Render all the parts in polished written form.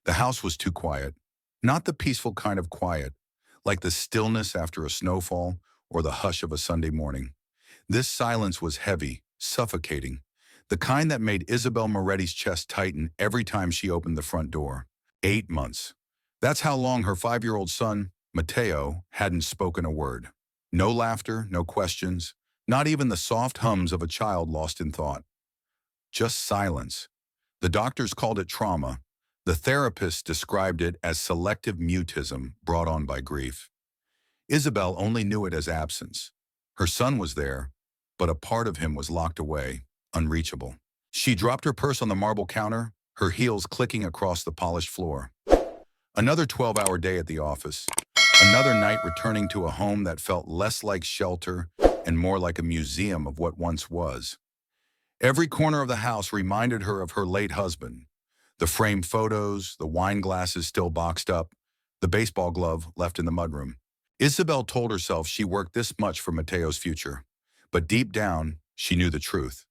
The house was too quiet. Not the peaceful kind of quiet, like the stillness after a snowfall or the hush of a Sunday morning. This silence was heavy, suffocating, the kind that made Isabel Moretti's chest tighten every time she opened the front door. 8 months. That's how long her 5-year-old son, Mateo, hadn't spoken a word. No laughter, no questions, not even the soft hums of a child lost in thought. Just silence. The doctors called it trauma. The therapists described it as selective mutism brought on by grief. Isabel only knew it as absence. Her son was there, but a part of him was locked away, unreachable. She dropped her purse on the marble counter, her heels clicking across the polished floor. Another 12-hour day at the office. Another night returning to a home that felt less like shelter and more like a museum of what once was. Every corner of the house reminded her of her late husband. The framed photos, the wine glasses still boxed up, the baseball glove left in the mudroom. Isabel told herself she worked this much for Mateo's future, but deep down, she knew the truth.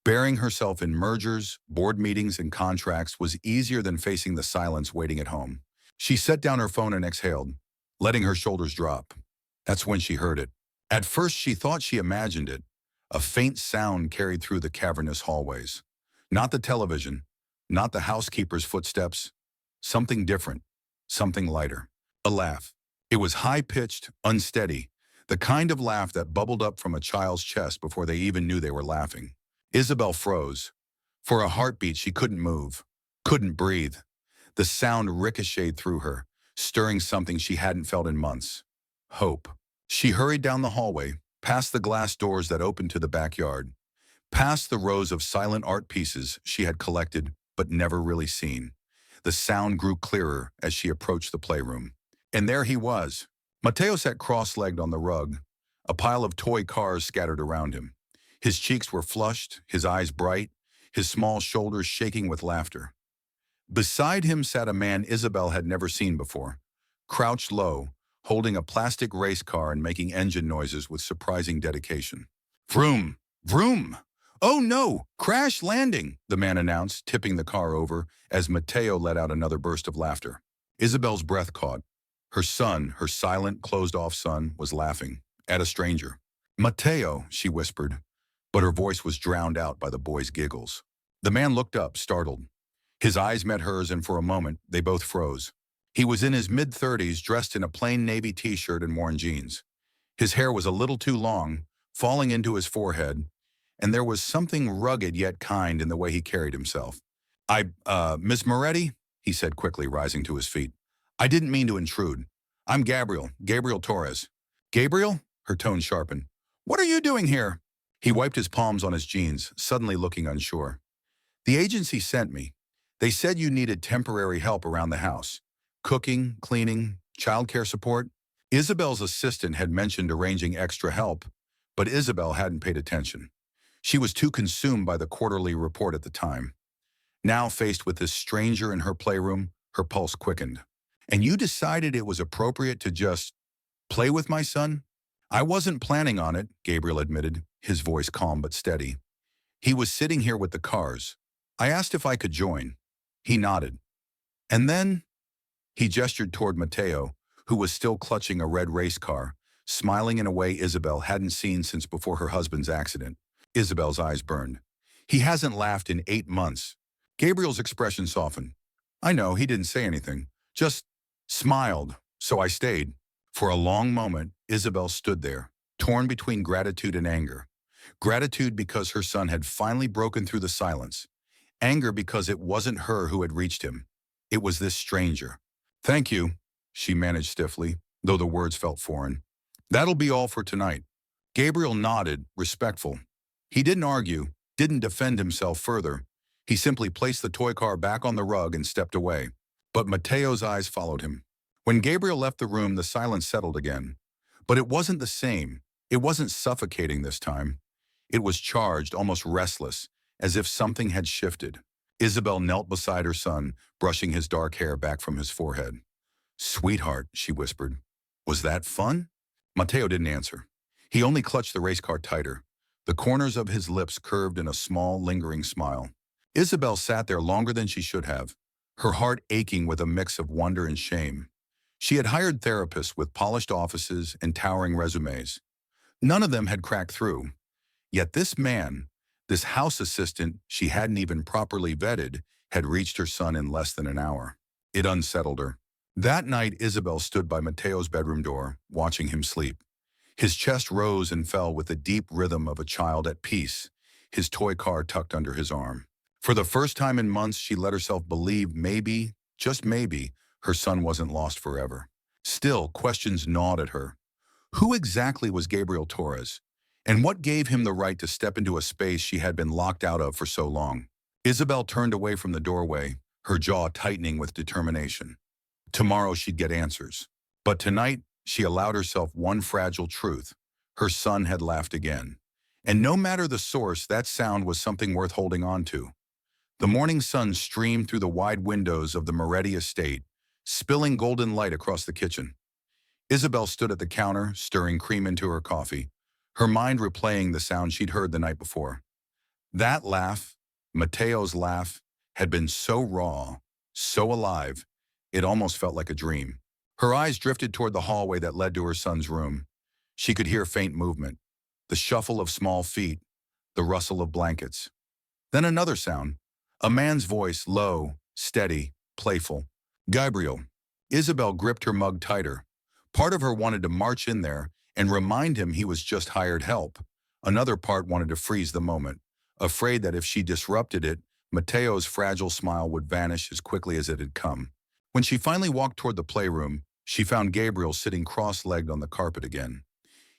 Burying herself in mergers, board meetings, and contracts was easier than facing the silence waiting at home. She set down her phone and exhaled, letting her shoulders drop. That's when she heard it. At first, she thought she imagined it. A faint sound carried through the cavernous hallways. Not the television, not the housekeeper's footsteps. Something different, something lighter. A laugh. It was high-pitched, unsteady, the kind of laugh that bubbled up from a child's chest before they even knew they were laughing. Isabel froze. For a heartbeat, she couldn't move, couldn't breathe. The sound ricocheted through her, stirring something she hadn't felt in months. Hope. She hurried down the hallway, past the glass doors that opened to the backyard, past the rows of silent art pieces she had collected but never really seen. The sound grew clearer as she approached the playroom. And there he was. Mateo sat cross-legged on the rug, a pile of toy cars scattered around him. His cheeks were flushed, his eyes bright, his small shoulders shaking with laughter. Beside him sat a man Isabel had never seen before, crouched low, holding a plastic race car and making engine noises with surprising dedication. Vroom! Vroom! Oh no! Crash landing! The man announced, tipping the car over as Mateo let out another burst of laughter. Isabel's breath caught. Her son, her silent, closed-off son, was laughing at a stranger. Mateo, she whispered, but her voice was drowned out by the boy's giggles. The man looked up, startled. His eyes met hers, and for a moment, they both froze. He was in his mid-30s, dressed in a plain navy t-shirt and worn jeans. His hair was a little too long, falling into his forehead, and there was something rugged yet kind in the way he carried himself. Miss Moretti, he said quickly, rising to his feet. I didn't mean to intrude. I'm Gabriel Torres. Gabriel? Her tone sharpened. What are you doing here? He wiped his palms on his jeans, suddenly looking unsure. The agency sent me. They said you needed temporary help around the house. Cooking, cleaning, childcare support. Isabel's assistant had mentioned arranging extra help, but Isabel hadn't paid attention. She was too consumed by the quarterly report at the time. Now faced with this stranger in her playroom, her pulse quickened. And you decided it was appropriate to just play with my son? I wasn't planning on it, Gabriel admitted, his voice calm but steady. He was sitting here with the cars. I asked if I could join. He nodded. And then he gestured toward Mateo, who was still clutching a red race car, smiling in a way Isabel hadn't seen since before her husband's accident. Isabel's eyes burned. He hasn't laughed in 8 months. Gabriel's expression softened. I know, he didn't say anything. Just smiled, so I stayed. For a long moment, Isabel stood there, torn between gratitude and anger. Gratitude because her son had finally broken through the silence. Anger because it wasn't her who had reached him. It was this stranger. Thank you, she managed stiffly, though the words felt foreign. That'll be all for tonight. Gabriel nodded, respectful. He didn't argue, didn't defend himself further. He simply placed the toy car back on the rug and stepped away. But Mateo's eyes followed him. When Gabriel left the room, the silence settled again. But it wasn't the same. It wasn't suffocating this time. It was charged, almost restless, as if something had shifted. Isabel knelt beside her son, brushing his dark hair back from his forehead. Sweetheart, she whispered. Was that fun? Mateo didn't answer. He only clutched the race car tighter. The corners of his lips curved in a small, lingering smile. Isabel sat there longer than she should have. her heart aching with a mix of wonder and shame. She had hired therapists with polished offices and towering resumes. None of them had cracked through. Yet this man, this house assistant she hadn't even properly vetted, had reached her son in less than an hour. It unsettled her. That night, Isabel stood by Mateo's bedroom door, watching him sleep. His chest rose and fell with the deep rhythm of a child at peace, his toy car tucked under his arm. For the first time in months, she let herself believe maybe, just maybe, her son wasn't lost forever. Still, questions gnawed at her. Who exactly was Gabriel Torres? And what gave him the right to step into a space she had been locked out of for so long? Isabel turned away from the doorway, her jaw tightening with determination. Tomorrow she'd get answers. But tonight, she allowed herself one fragile truth. Her son had laughed again. And no matter the source, that sound was something worth holding on to. The morning sun streamed through the wide windows of the Moretti estate, spilling golden light across the kitchen. Isabel stood at the counter, stirring cream into her coffee, her mind replaying the sound she'd heard the night before. That laugh, Mateo's laugh, had been so raw, so alive, it almost felt like a dream. Her eyes drifted toward the hallway that led to her son's room. She could hear faint movement, the shuffle of small feet, the rustle of blankets. Then another sound, a man's voice, low, steady, playful. Gabriel. Isabel gripped her mug tighter. Part of her wanted to march in there and remind him he was just hired help. Another part wanted to freeze the moment, afraid that if she disrupted it, Mateo's fragile smile would vanish as quickly as it had come. When she finally walked toward the playroom, she found Gabriel sitting cross-legged on the carpet again.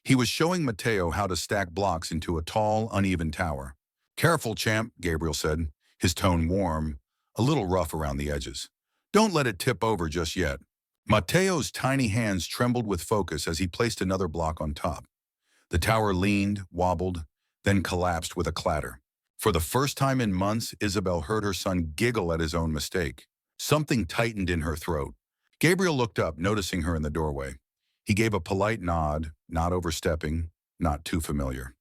He was showing Mateo how to stack blocks into a tall, uneven tower. "Careful, champ," Gabriel said, his tone warm, a little rough around the edges. "Don't let it tip over just yet." Mateo's tiny hands trembled with focus as he placed another block on top. The tower leaned, wobbled, then collapsed with a clatter. For the first time in months, Isabel heard her son giggle at his own mistake. Something tightened in her throat. Gabriel looked up, noticing her in the doorway. He gave a polite nod, not overstepping, not too familiar.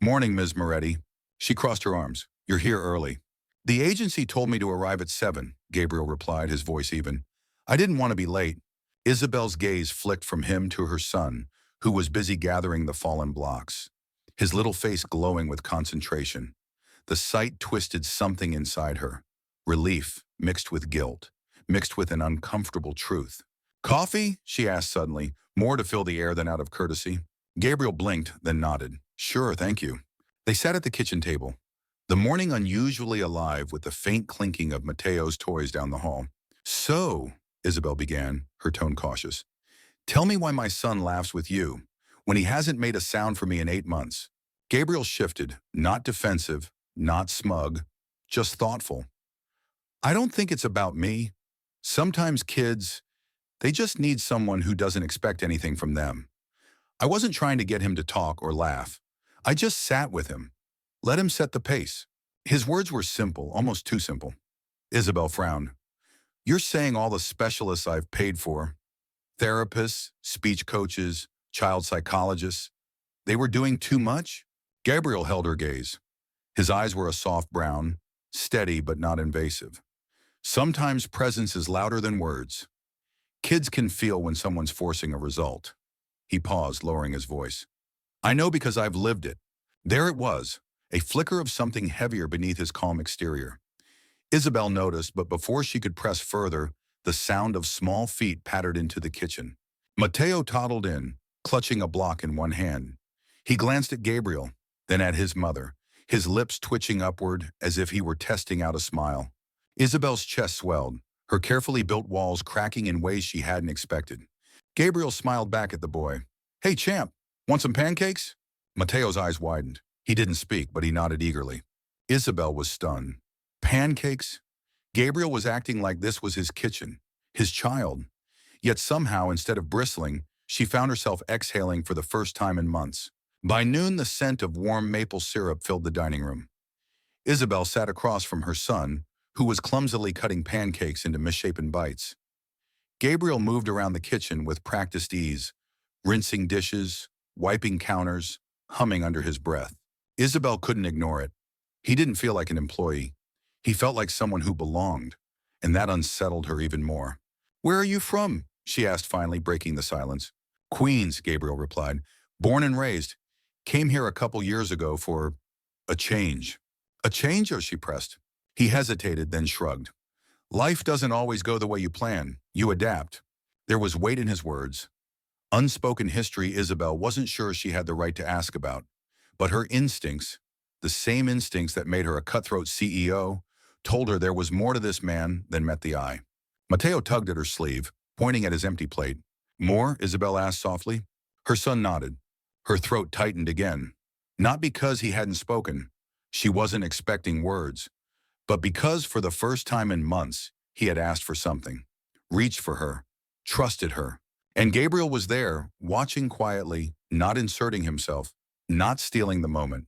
"Morning, Ms. Moretti." She crossed her arms. "You're here early." "The agency told me to arrive at 7, Gabriel replied, his voice even. "I didn't want to be late." Isabel's gaze flicked from him to her son, who was busy gathering the fallen blocks, his little face glowing with concentration. The sight twisted something inside her, relief mixed with guilt, mixed with an uncomfortable truth. "Coffee?" she asked suddenly, more to fill the air than out of courtesy. Gabriel blinked, then nodded. "Sure, thank you." They sat at the kitchen table, the morning unusually alive with the faint clinking of Mateo's toys down the hall. "So," Isabel began, her tone cautious, "tell me why my son laughs with you, when he hasn't made a sound for me in 8 months. Gabriel shifted, not defensive, not smug, just thoughtful. "I don't think it's about me. Sometimes kids, they just need someone who doesn't expect anything from them. I wasn't trying to get him to talk or laugh. I just sat with him. Let him set the pace." His words were simple, almost too simple. Isabel frowned. "You're saying all the specialists I've paid for, therapists, speech coaches, child psychologists, they were doing too much?" Gabriel held her gaze. His eyes were a soft brown, steady but not invasive. "Sometimes presence is louder than words. Kids can feel when someone's forcing a result." He paused, lowering his voice. "I know because I've lived it." There it was, a flicker of something heavier beneath his calm exterior. Isabel noticed, but before she could press further, the sound of small feet pattered into the kitchen. Mateo toddled in, clutching a block in one hand. He glanced at Gabriel, then at his mother, his lips twitching upward as if he were testing out a smile. Isabel's chest swelled, her carefully built walls cracking in ways she hadn't expected. Gabriel smiled back at the boy. "Hey, champ, want some pancakes?" Mateo's eyes widened. He didn't speak, but he nodded eagerly. Isabel was stunned. Pancakes? Gabriel was acting like this was his kitchen, his child. Yet somehow, instead of bristling, she found herself exhaling for the first time in months. By noon, the scent of warm maple syrup filled the dining room. Isabel sat across from her son, who was clumsily cutting pancakes into misshapen bites. Gabriel moved around the kitchen with practiced ease, rinsing dishes, wiping counters, humming under his breath. Isabel couldn't ignore it. He didn't feel like an employee. He felt like someone who belonged. and that unsettled her even more. "Where are you from?" she asked finally, breaking the silence. "Queens," Gabriel replied. "Born and raised. Came here a couple years ago for a change." "A change?" she pressed. He hesitated, then shrugged. "Life doesn't always go the way you plan. You adapt." There was weight in his words. Unspoken history Isabel wasn't sure she had the right to ask about, but her instincts, the same instincts that made her a cutthroat CEO, told her there was more to this man than met the eye. Mateo tugged at her sleeve, pointing at his empty plate. "More?" Isabel asked softly. Her son nodded. Her throat tightened again. Not because he hadn't spoken. She wasn't expecting words. But because for the first time in months, he had asked for something. Reached for her. Trusted her. And Gabriel was there, watching quietly, not inserting himself, not stealing the moment.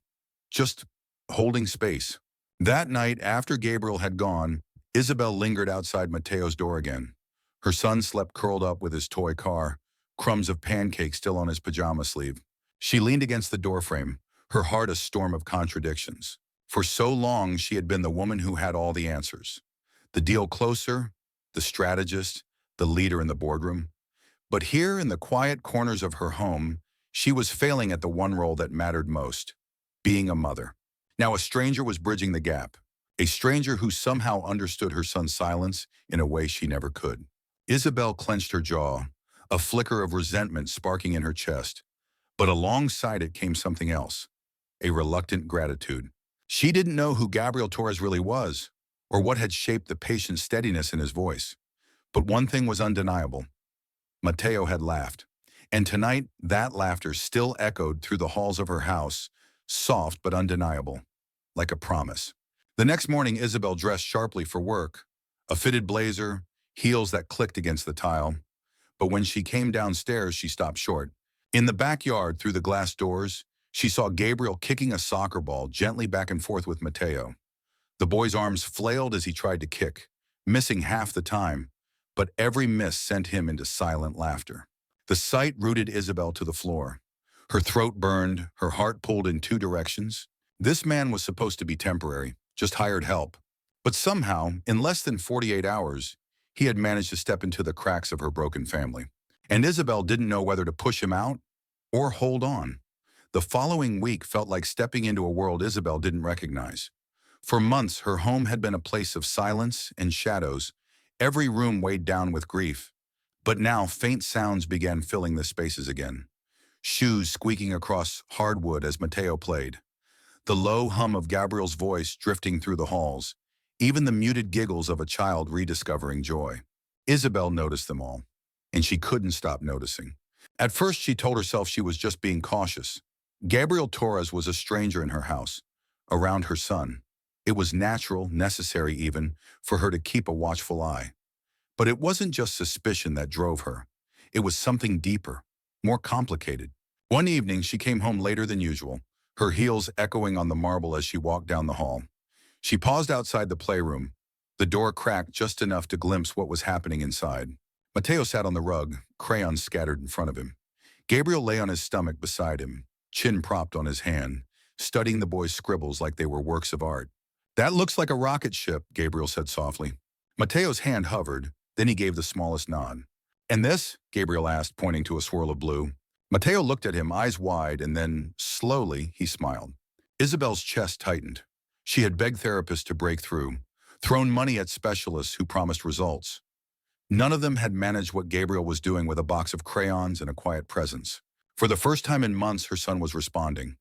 Just holding space. That night, after Gabriel had gone, Isabel lingered outside Mateo's door again. Her son slept curled up with his toy car, crumbs of pancake still on his pajama sleeve. She leaned against the doorframe, her heart a storm of contradictions. For so long, she had been the woman who had all the answers. The deal closer, the strategist, the leader in the boardroom. But here in the quiet corners of her home, she was failing at the one role that mattered most, being a mother. Now a stranger was bridging the gap, a stranger who somehow understood her son's silence in a way she never could. Isabel clenched her jaw, a flicker of resentment sparking in her chest. But alongside it came something else, a reluctant gratitude. She didn't know who Gabriel Torres really was, or what had shaped the patient steadiness in his voice. But one thing was undeniable. Mateo had laughed. And tonight, that laughter still echoed through the halls of her house, soft but undeniable, like a promise. The next morning, Isabel dressed sharply for work, a fitted blazer, heels that clicked against the tile. But when she came downstairs, she stopped short. In the backyard, through the glass doors, she saw Gabriel kicking a soccer ball gently back and forth with Mateo. The boy's arms flailed as he tried to kick, missing half the time, but every miss sent him into silent laughter. The sight rooted Isabel to the floor. Her throat burned, her heart pulled in two directions. This man was supposed to be temporary, just hired help. But somehow, in less than 48 hours, he had managed to step into the cracks of her broken family. And Isabel didn't know whether to push him out or hold on. The following week felt like stepping into a world Isabel didn't recognize. For months, her home had been a place of silence and shadows, every room weighed down with grief. But now faint sounds began filling the spaces again. Shoes squeaking across hardwood as Mateo played. The low hum of Gabriel's voice drifting through the halls. Even the muted giggles of a child rediscovering joy. Isabel noticed them all, and she couldn't stop noticing. At first, she told herself she was just being cautious. Gabriel Torres was a stranger in her house, around her son. It was natural, necessary even, for her to keep a watchful eye. But it wasn't just suspicion that drove her. It was something deeper, more complicated. One evening, she came home later than usual, her heels echoing on the marble as she walked down the hall. She paused outside the playroom. The door cracked just enough to glimpse what was happening inside. Mateo sat on the rug, crayons scattered in front of him. Gabriel lay on his stomach beside him, chin propped on his hand, studying the boy's scribbles like they were works of art. "That looks like a rocket ship," Gabriel said softly. Mateo's hand hovered, then he gave the smallest nod. "And this?" Gabriel asked, pointing to a swirl of blue. Mateo looked at him, eyes wide, and then, slowly, he smiled. Isabel's chest tightened. She had begged therapists to break through, thrown money at specialists who promised results. None of them had managed what Gabriel was doing with a box of crayons and a quiet presence. For the first time in months, her son was responding.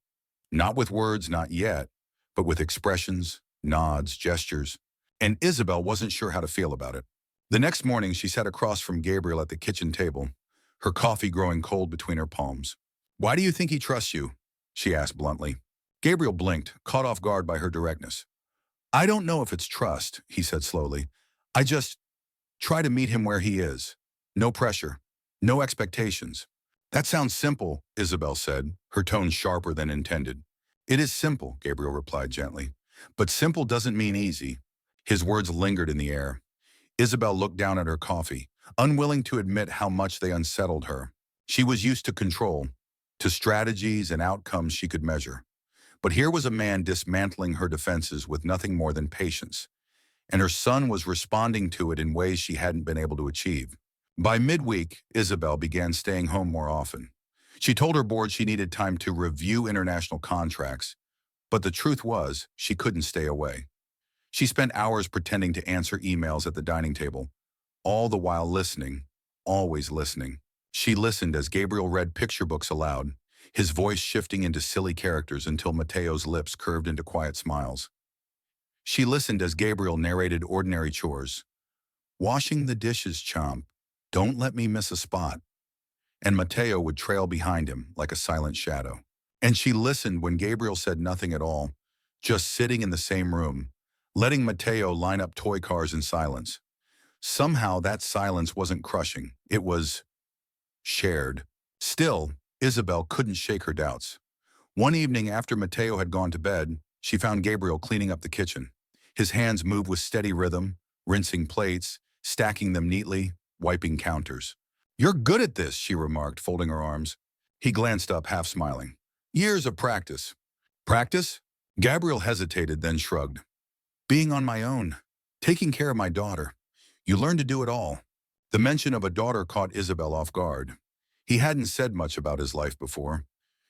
Not with words, not yet, but with expressions, nods, gestures. And Isabel wasn't sure how to feel about it. The next morning, she sat across from Gabriel at the kitchen table, her coffee growing cold between her palms. "Why do you think he trusts you?" she asked bluntly. Gabriel blinked, caught off guard by her directness. "I don't know if it's trust," he said slowly. "I just try to meet him where he is. No pressure. No expectations." "That sounds simple," Isabel said, her tone sharper than intended. "It is simple," Gabriel replied gently. "But simple doesn't mean easy." His words lingered in the air. Isabel looked down at her coffee, unwilling to admit how much they unsettled her. She was used to control, to strategies and outcomes she could measure. But here was a man dismantling her defenses with nothing more than patience. and her son was responding to it in ways she hadn't been able to achieve. By midweek, Isabel began staying home more often. She told her board she needed time to review international contracts, but the truth was she couldn't stay away. She spent hours pretending to answer emails at the dining table, all the while listening, always listening. She listened as Gabriel read picture books aloud, his voice shifting into silly characters until Mateo's lips curved into quiet smiles. She listened as Gabriel narrated ordinary chores. Washing the dishes, chomp. Don't let me miss a spot. And Mateo would trail behind him like a silent shadow. And she listened when Gabriel said nothing at all, just sitting in the same room, letting Mateo line up toy cars in silence. Somehow that silence wasn't crushing. It was shared. Still, Isabel couldn't shake her doubts. One evening after Mateo had gone to bed, she found Gabriel cleaning up the kitchen. His hands moved with steady rhythm, rinsing plates, stacking them neatly, wiping counters. "You're good at this," she remarked, folding her arms. He glanced up, half smiling. "Years of practice." "Practice?" Gabriel hesitated, then shrugged. "Being on my own, taking care of my daughter. You learn to do it all." The mention of a daughter caught Isabel off guard. He hadn't said much about his life before.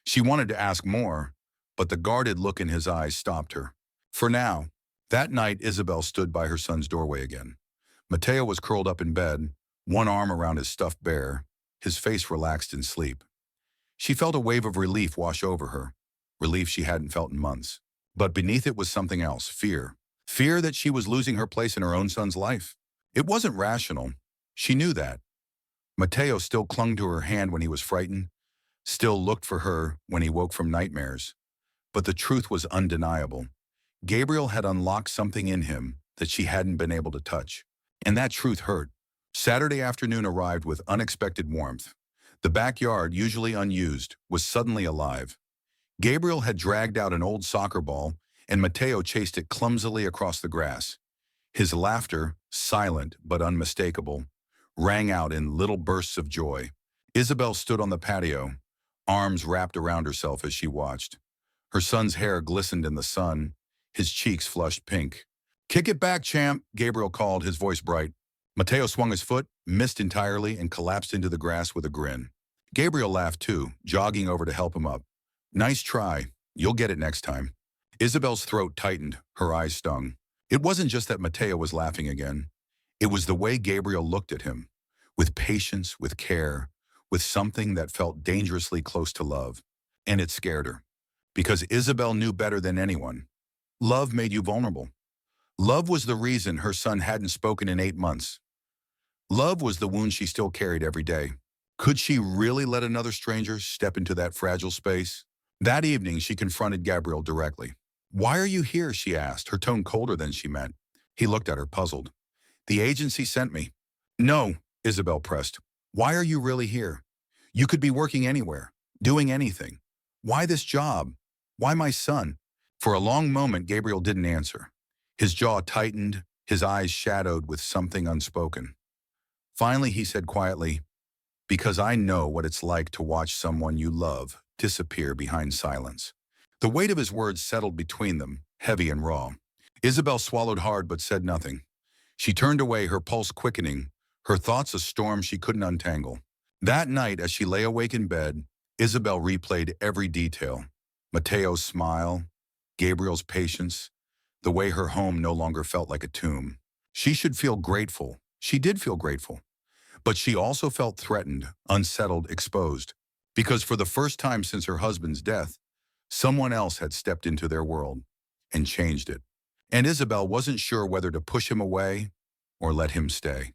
She wanted to ask more, but the guarded look in his eyes stopped her. For now, that night Isabel stood by her son's doorway again. Mateo was curled up in bed, one arm around his stuffed bear, his face relaxed in sleep. She felt a wave of relief wash over her, relief she hadn't felt in months. But beneath it was something else, fear. Fear that she was losing her place in her own son's life. It wasn't rational. She knew that. Mateo still clung to her hand when he was frightened, still looked for her when he woke from nightmares. But the truth was undeniable. Gabriel had unlocked something in him that she hadn't been able to touch. And that truth hurt. Saturday afternoon arrived with unexpected warmth. The backyard, usually unused, was suddenly alive. Gabriel had dragged out an old soccer ball, and Mateo chased it clumsily across the grass. His laughter, silent but unmistakable, rang out in little bursts of joy. Isabel stood on the patio, arms wrapped around herself as she watched. Her son's hair glistened in the sun, his cheeks flushed pink. "Kick it back, champ," Gabriel called, his voice bright. Mateo swung his foot, missed entirely, and collapsed into the grass with a grin. Gabriel laughed too, jogging over to help him up. "Nice try. You'll get it next time." Isabel's throat tightened, her eyes stung. It wasn't just that Mateo was laughing again. It was the way Gabriel looked at him, with patience, with care, with something that felt dangerously close to love. And it scared her. Because Isabel knew better than anyone. Love made you vulnerable. Love was the reason her son hadn't spoken in 8 months. Love was the wound she still carried every day. Could she really let another stranger step into that fragile space? That evening, she confronted Gabriel directly. "Why are you here?" she asked, her tone colder than she meant. He looked at her, puzzled. "The agency sent me." "No," Isabel pressed. "Why are you really here? You could be working anywhere, doing anything. Why this job? Why my son?" For a long moment, Gabriel didn't answer. His jaw tightened, his eyes shadowed with something unspoken. Finally, he said quietly, "Because I know what it's like to watch someone you love disappear behind silence." The weight of his words settled between them, heavy and raw. Isabel swallowed hard but said nothing. She turned away, her pulse quickening, her thoughts a storm she couldn't untangle. That night, as she lay awake in bed, Isabel replayed every detail. Mateo's smile, Gabriel's patience, the way her home no longer felt like a tomb. She should feel grateful. She did feel grateful. But she also felt threatened, unsettled, exposed. Because for the first time since her husband's death, someone else had stepped into their world and changed it. And Isabel wasn't sure whether to push him away or let him stay.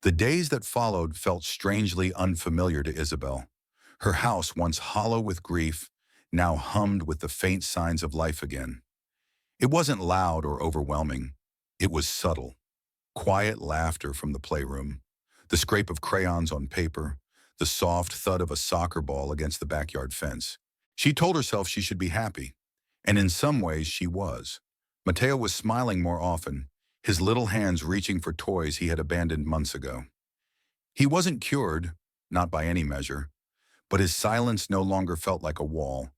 The days that followed felt strangely unfamiliar to Isabel. Her house, once hollow with grief, now hummed with the faint signs of life again. It wasn't loud or overwhelming. It was subtle. Quiet laughter from the playroom, the scrape of crayons on paper, the soft thud of a soccer ball against the backyard fence. She told herself she should be happy, and in some ways she was. Mateo was smiling more often, his little hands reaching for toys he had abandoned months ago. He wasn't cured, not by any measure, but his silence no longer felt like a wall.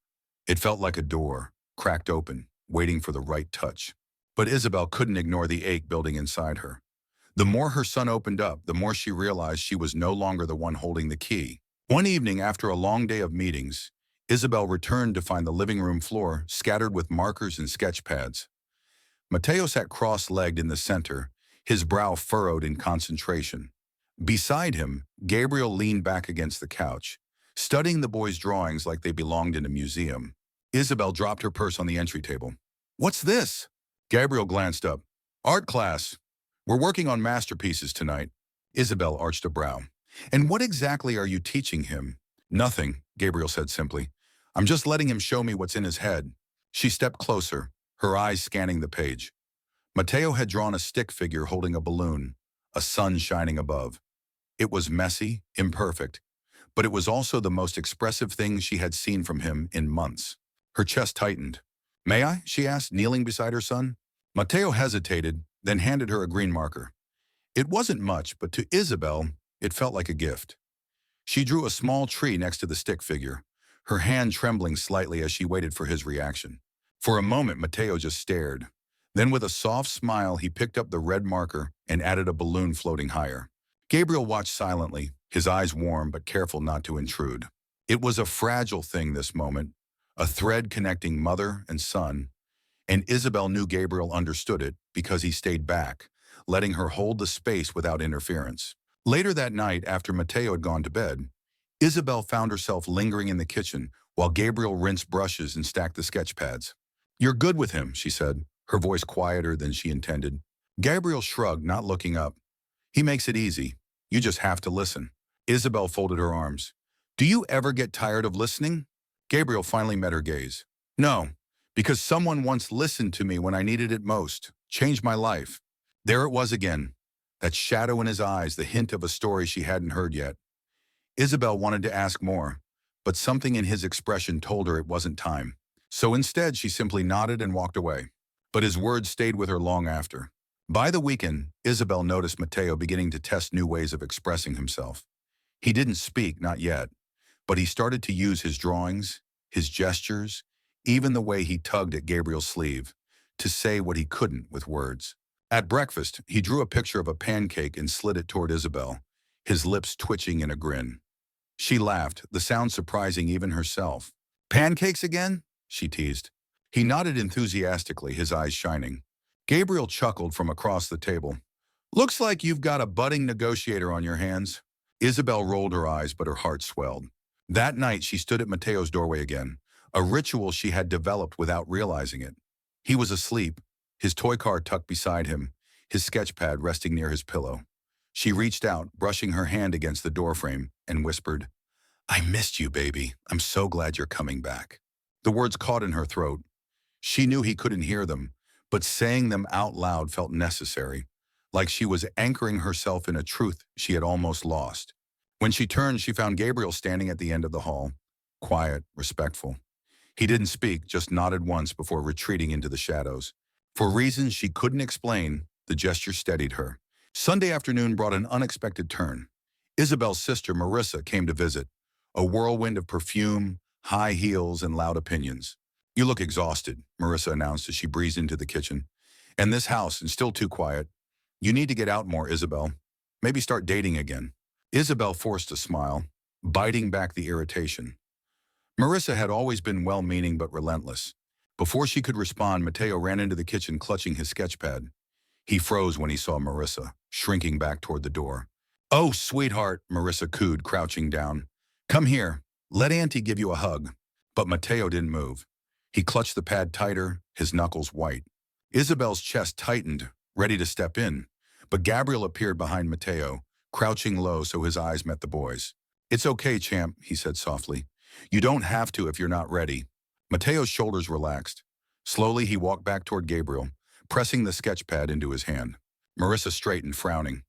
It felt like a door, cracked open, waiting for the right touch. But Isabel couldn't ignore the ache building inside her. The more her son opened up, the more she realized she was no longer the one holding the key. One evening, after a long day of meetings, Isabel returned to find the living room floor scattered with markers and sketch pads. Mateo sat cross-legged in the center, his brow furrowed in concentration. Beside him, Gabriel leaned back against the couch, studying the boy's drawings like they belonged in a museum. Isabel dropped her purse on the entry table. "What's this?" Gabriel glanced up. "Art class. We're working on masterpieces tonight." Isabel arched a brow. "And what exactly are you teaching him?" "Nothing," Gabriel said simply. "I'm just letting him show me what's in his head." She stepped closer, her eyes scanning the page. Mateo had drawn a stick figure holding a balloon, a sun shining above. It was messy, imperfect, but it was also the most expressive thing she had seen from him in months. Her chest tightened. "May I?" she asked, kneeling beside her son. Mateo hesitated, then handed her a green marker. It wasn't much, but to Isabel, it felt like a gift. She drew a small tree next to the stick figure, her hand trembling slightly as she waited for his reaction. For a moment, Mateo just stared. Then with a soft smile, he picked up the red marker and added a balloon floating higher. Gabriel watched silently, his eyes warm but careful not to intrude. It was a fragile thing, this moment, a thread connecting mother and son, and Isabel knew Gabriel understood it because he stayed back, letting her hold the space without interference. Later that night, after Mateo had gone to bed, Isabel found herself lingering in the kitchen while Gabriel rinsed brushes and stacked the sketch pads. "You're good with him," she said, her voice quieter than she intended. Gabriel shrugged, not looking up. "He makes it easy. You just have to listen." Isabel folded her arms. "Do you ever get tired of listening?" Gabriel finally met her gaze. "No, because someone once listened to me when I needed it most, changed my life." There it was again, that shadow in his eyes, the hint of a story she hadn't heard yet. Isabel wanted to ask more, but something in his expression told her it wasn't time. So instead, she simply nodded and walked away. But his words stayed with her long after. By the weekend, Isabel noticed Mateo beginning to test new ways of expressing himself. He didn't speak, not yet, but he started to use his drawings, his gestures, even the way he tugged at Gabriel's sleeve, to say what he couldn't with words. At breakfast, he drew a picture of a pancake and slid it toward Isabel, his lips twitching in a grin. She laughed, the sound surprising even herself. "Pancakes again?" she teased. He nodded enthusiastically, his eyes shining. Gabriel chuckled from across the table. "Looks like you've got a budding negotiator on your hands." Isabel rolled her eyes, but her heart swelled. That night, she stood at Mateo's doorway again, a ritual she had developed without realizing it. He was asleep, his toy car tucked beside him, his sketch pad resting near his pillow. She reached out, brushing her hand against the doorframe, and whispered, "I missed you, baby. I'm so glad you're coming back." The words caught in her throat. She knew he couldn't hear them, but saying them out loud felt necessary, like she was anchoring herself in a truth she had almost lost. When she turned, she found Gabriel standing at the end of the hall, quiet, respectful. He didn't speak, just nodded once before retreating into the shadows. For reasons she couldn't explain, the gesture steadied her. Sunday afternoon brought an unexpected turn. Isabel's sister, Marissa, came to visit, a whirlwind of perfume, high heels, and loud opinions. "You look exhausted," Marissa announced as she breezed into the kitchen. "And this house is still too quiet. You need to get out more, Isabel. Maybe start dating again." Isabel forced a smile, biting back the irritation. Marissa had always been well-meaning but relentless. Before she could respond, Mateo ran into the kitchen clutching his sketchpad. He froze when he saw Marissa, shrinking back toward the door. "Oh, sweetheart," Marissa cooed, crouching down. "Come here. Let Auntie give you a hug." But Mateo didn't move. He clutched the pad tighter, his knuckles white. Isabel's chest tightened, ready to step in, but Gabriel appeared behind Mateo, crouching low so his eyes met the boys. "It's okay, champ," he said softly. "You don't have to if you're not ready." Mateo's shoulders relaxed. Slowly, he walked back toward Gabriel, pressing the sketch pad into his hand. Marissa straightened, frowning.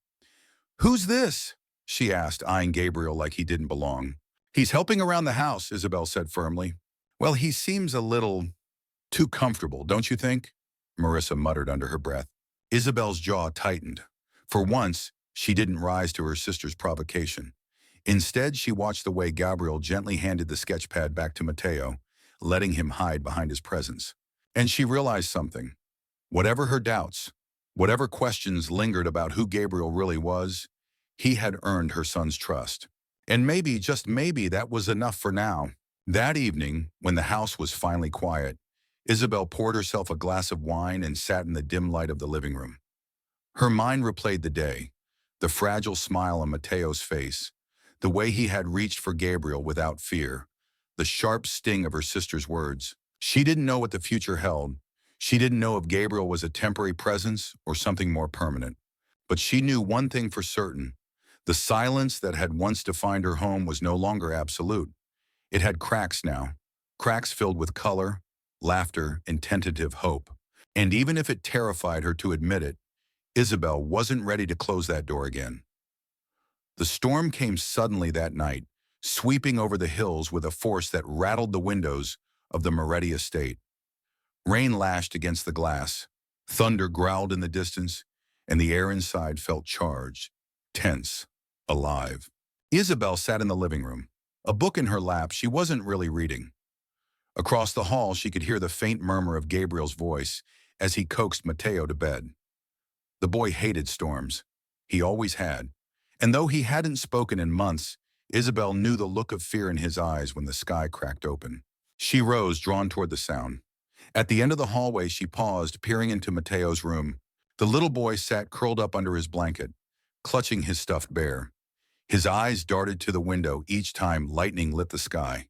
"Who's this?" she asked, eyeing Gabriel like he didn't belong. "He's helping around the house," Isabel said firmly. "Well, he seems a little too comfortable, don't you think?" Marissa muttered under her breath. Isabel's jaw tightened. For once, she didn't rise to her sister's provocation. Instead, she watched the way Gabriel gently handed the sketch pad back to Mateo, letting him hide behind his presence. And she realized something. Whatever her doubts, whatever questions lingered about who Gabriel really was, he had earned her son's trust. And maybe, just maybe, that was enough for now. That evening, when the house was finally quiet, Isabel poured herself a glass of wine and sat in the dim light of the living room. Her mind replayed the day, the fragile smile on Mateo's face, the way he had reached for Gabriel without fear, the sharp sting of her sister's words. She didn't know what the future held. She didn't know if Gabriel was a temporary presence or something more permanent. But she knew one thing for certain. The silence that had once defined her home was no longer absolute. It had cracks now, cracks filled with color, laughter, and tentative hope. And even if it terrified her to admit it, Isabel wasn't ready to close that door again. The storm came suddenly that night, sweeping over the hills with a force that rattled the windows of the Moretti estate. Rain lashed against the glass, thunder growled in the distance, and the air inside felt charged, tense, alive. Isabel sat in the living room, a book in her lap she wasn't really reading. Across the hall, she could hear the faint murmur of Gabriel's voice as he coaxed Mateo to bed. The boy hated storms. He always had. And though he hadn't spoken in months, Isabel knew the look of fear in his eyes when the sky cracked open. She rose, drawn toward the sound. At the end of the hallway, she paused, peering into Mateo's room. The little boy sat curled up under his blanket, clutching his stuffed bear. His eyes darted to the window each time lightning lit the sky.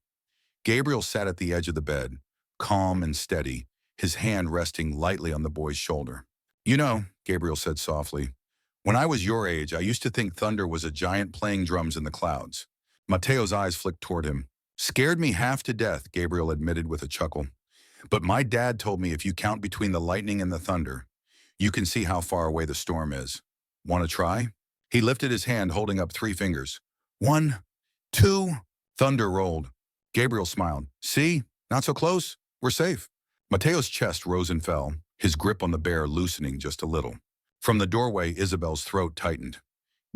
Gabriel sat at the edge of the bed, calm and steady, his hand resting lightly on the boy's shoulder. "You know," Gabriel said softly, "when I was your age, I used to think thunder was a giant playing drums in the clouds." Mateo's eyes flicked toward him. "Scared me half to death," Gabriel admitted with a chuckle. "But my dad told me if you count between the lightning and the thunder, you can see how far away the storm is. Want to try?" He lifted his hand, holding up 3 fingers. 1, 2, thunder rolled. Gabriel smiled. "See? Not so close. We're safe." Mateo's chest rose and fell, his grip on the bear loosening just a little. From the doorway, Isabel's throat tightened.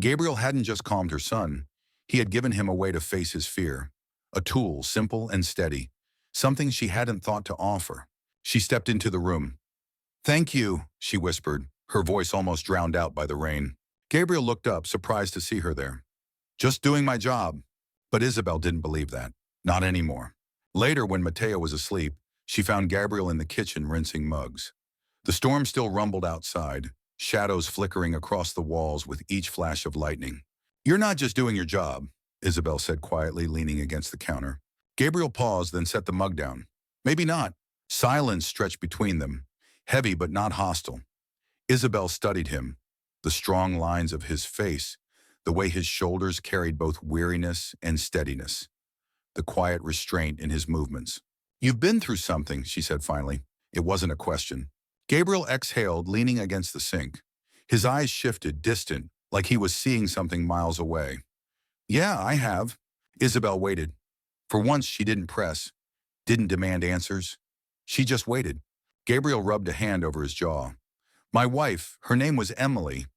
Gabriel hadn't just calmed her son. He had given him a way to face his fear. A tool, simple and steady. Something she hadn't thought to offer. She stepped into the room. "Thank you," she whispered, her voice almost drowned out by the rain. Gabriel looked up, surprised to see her there. "Just doing my job." But Isabel didn't believe that. Not anymore. Later, when Mateo was asleep, she found Gabriel in the kitchen rinsing mugs. The storm still rumbled outside, shadows flickering across the walls with each flash of lightning. "You're not just doing your job," Isabel said quietly, leaning against the counter. Gabriel paused, then set the mug down. "Maybe not." Silence stretched between them, heavy but not hostile. Isabel studied him, the strong lines of his face, the way his shoulders carried both weariness and steadiness, the quiet restraint in his movements. "You've been through something," she said finally. It wasn't a question. Gabriel exhaled, leaning against the sink. His eyes shifted, distant, like he was seeing something miles away. "Yeah, I have." Isabel waited. For once, she didn't press, didn't demand answers. She just waited. Gabriel rubbed a hand over his jaw. "My wife, her name was Emily,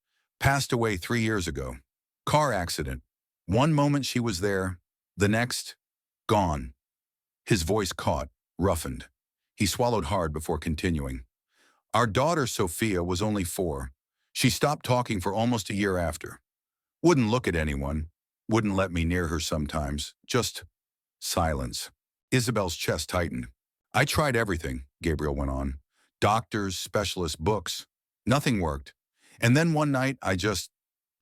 passed away 3 years ago. Car accident. One moment she was there, the next, gone." His voice caught, roughened. He swallowed hard before continuing. "Our daughter, Sophia, was only 4. She stopped talking for almost a year after. Wouldn't look at anyone, wouldn't let me near her sometimes, just silence." Isabel's chest tightened. "I tried everything," Gabriel went on. "Doctors, specialists, books. Nothing worked. And then one night, I just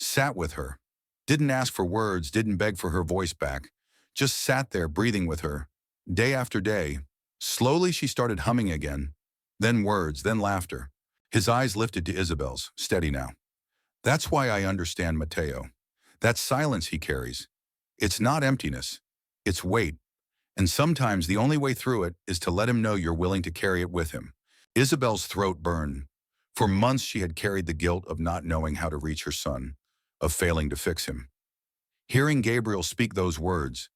sat with her. Didn't ask for words, didn't beg for her voice back. Just sat there, breathing with her. Day after day. Slowly, she started humming again. Then words, then laughter." His eyes lifted to Isabel's, steady now. "That's why I understand Mateo. That silence he carries. It's not emptiness. It's weight. And sometimes the only way through it is to let him know you're willing to carry it with him." Isabel's throat burned. For months she had carried the guilt of not knowing how to reach her son, of failing to fix him. Hearing Gabriel speak those words,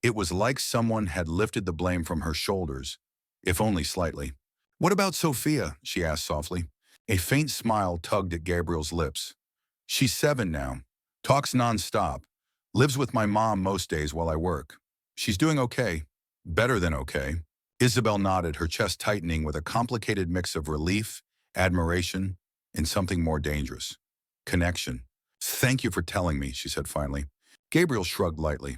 it was like someone had lifted the blame from her shoulders, if only slightly. "What about Sophia?" she asked softly. A faint smile tugged at Gabriel's lips. "She's 7 now, talks nonstop, lives with my mom most days while I work. She's doing okay, better than okay." Isabel nodded, her chest tightening with a complicated mix of relief admiration, and something more dangerous. Connection. Thank you for telling me, she said finally. Gabriel shrugged lightly.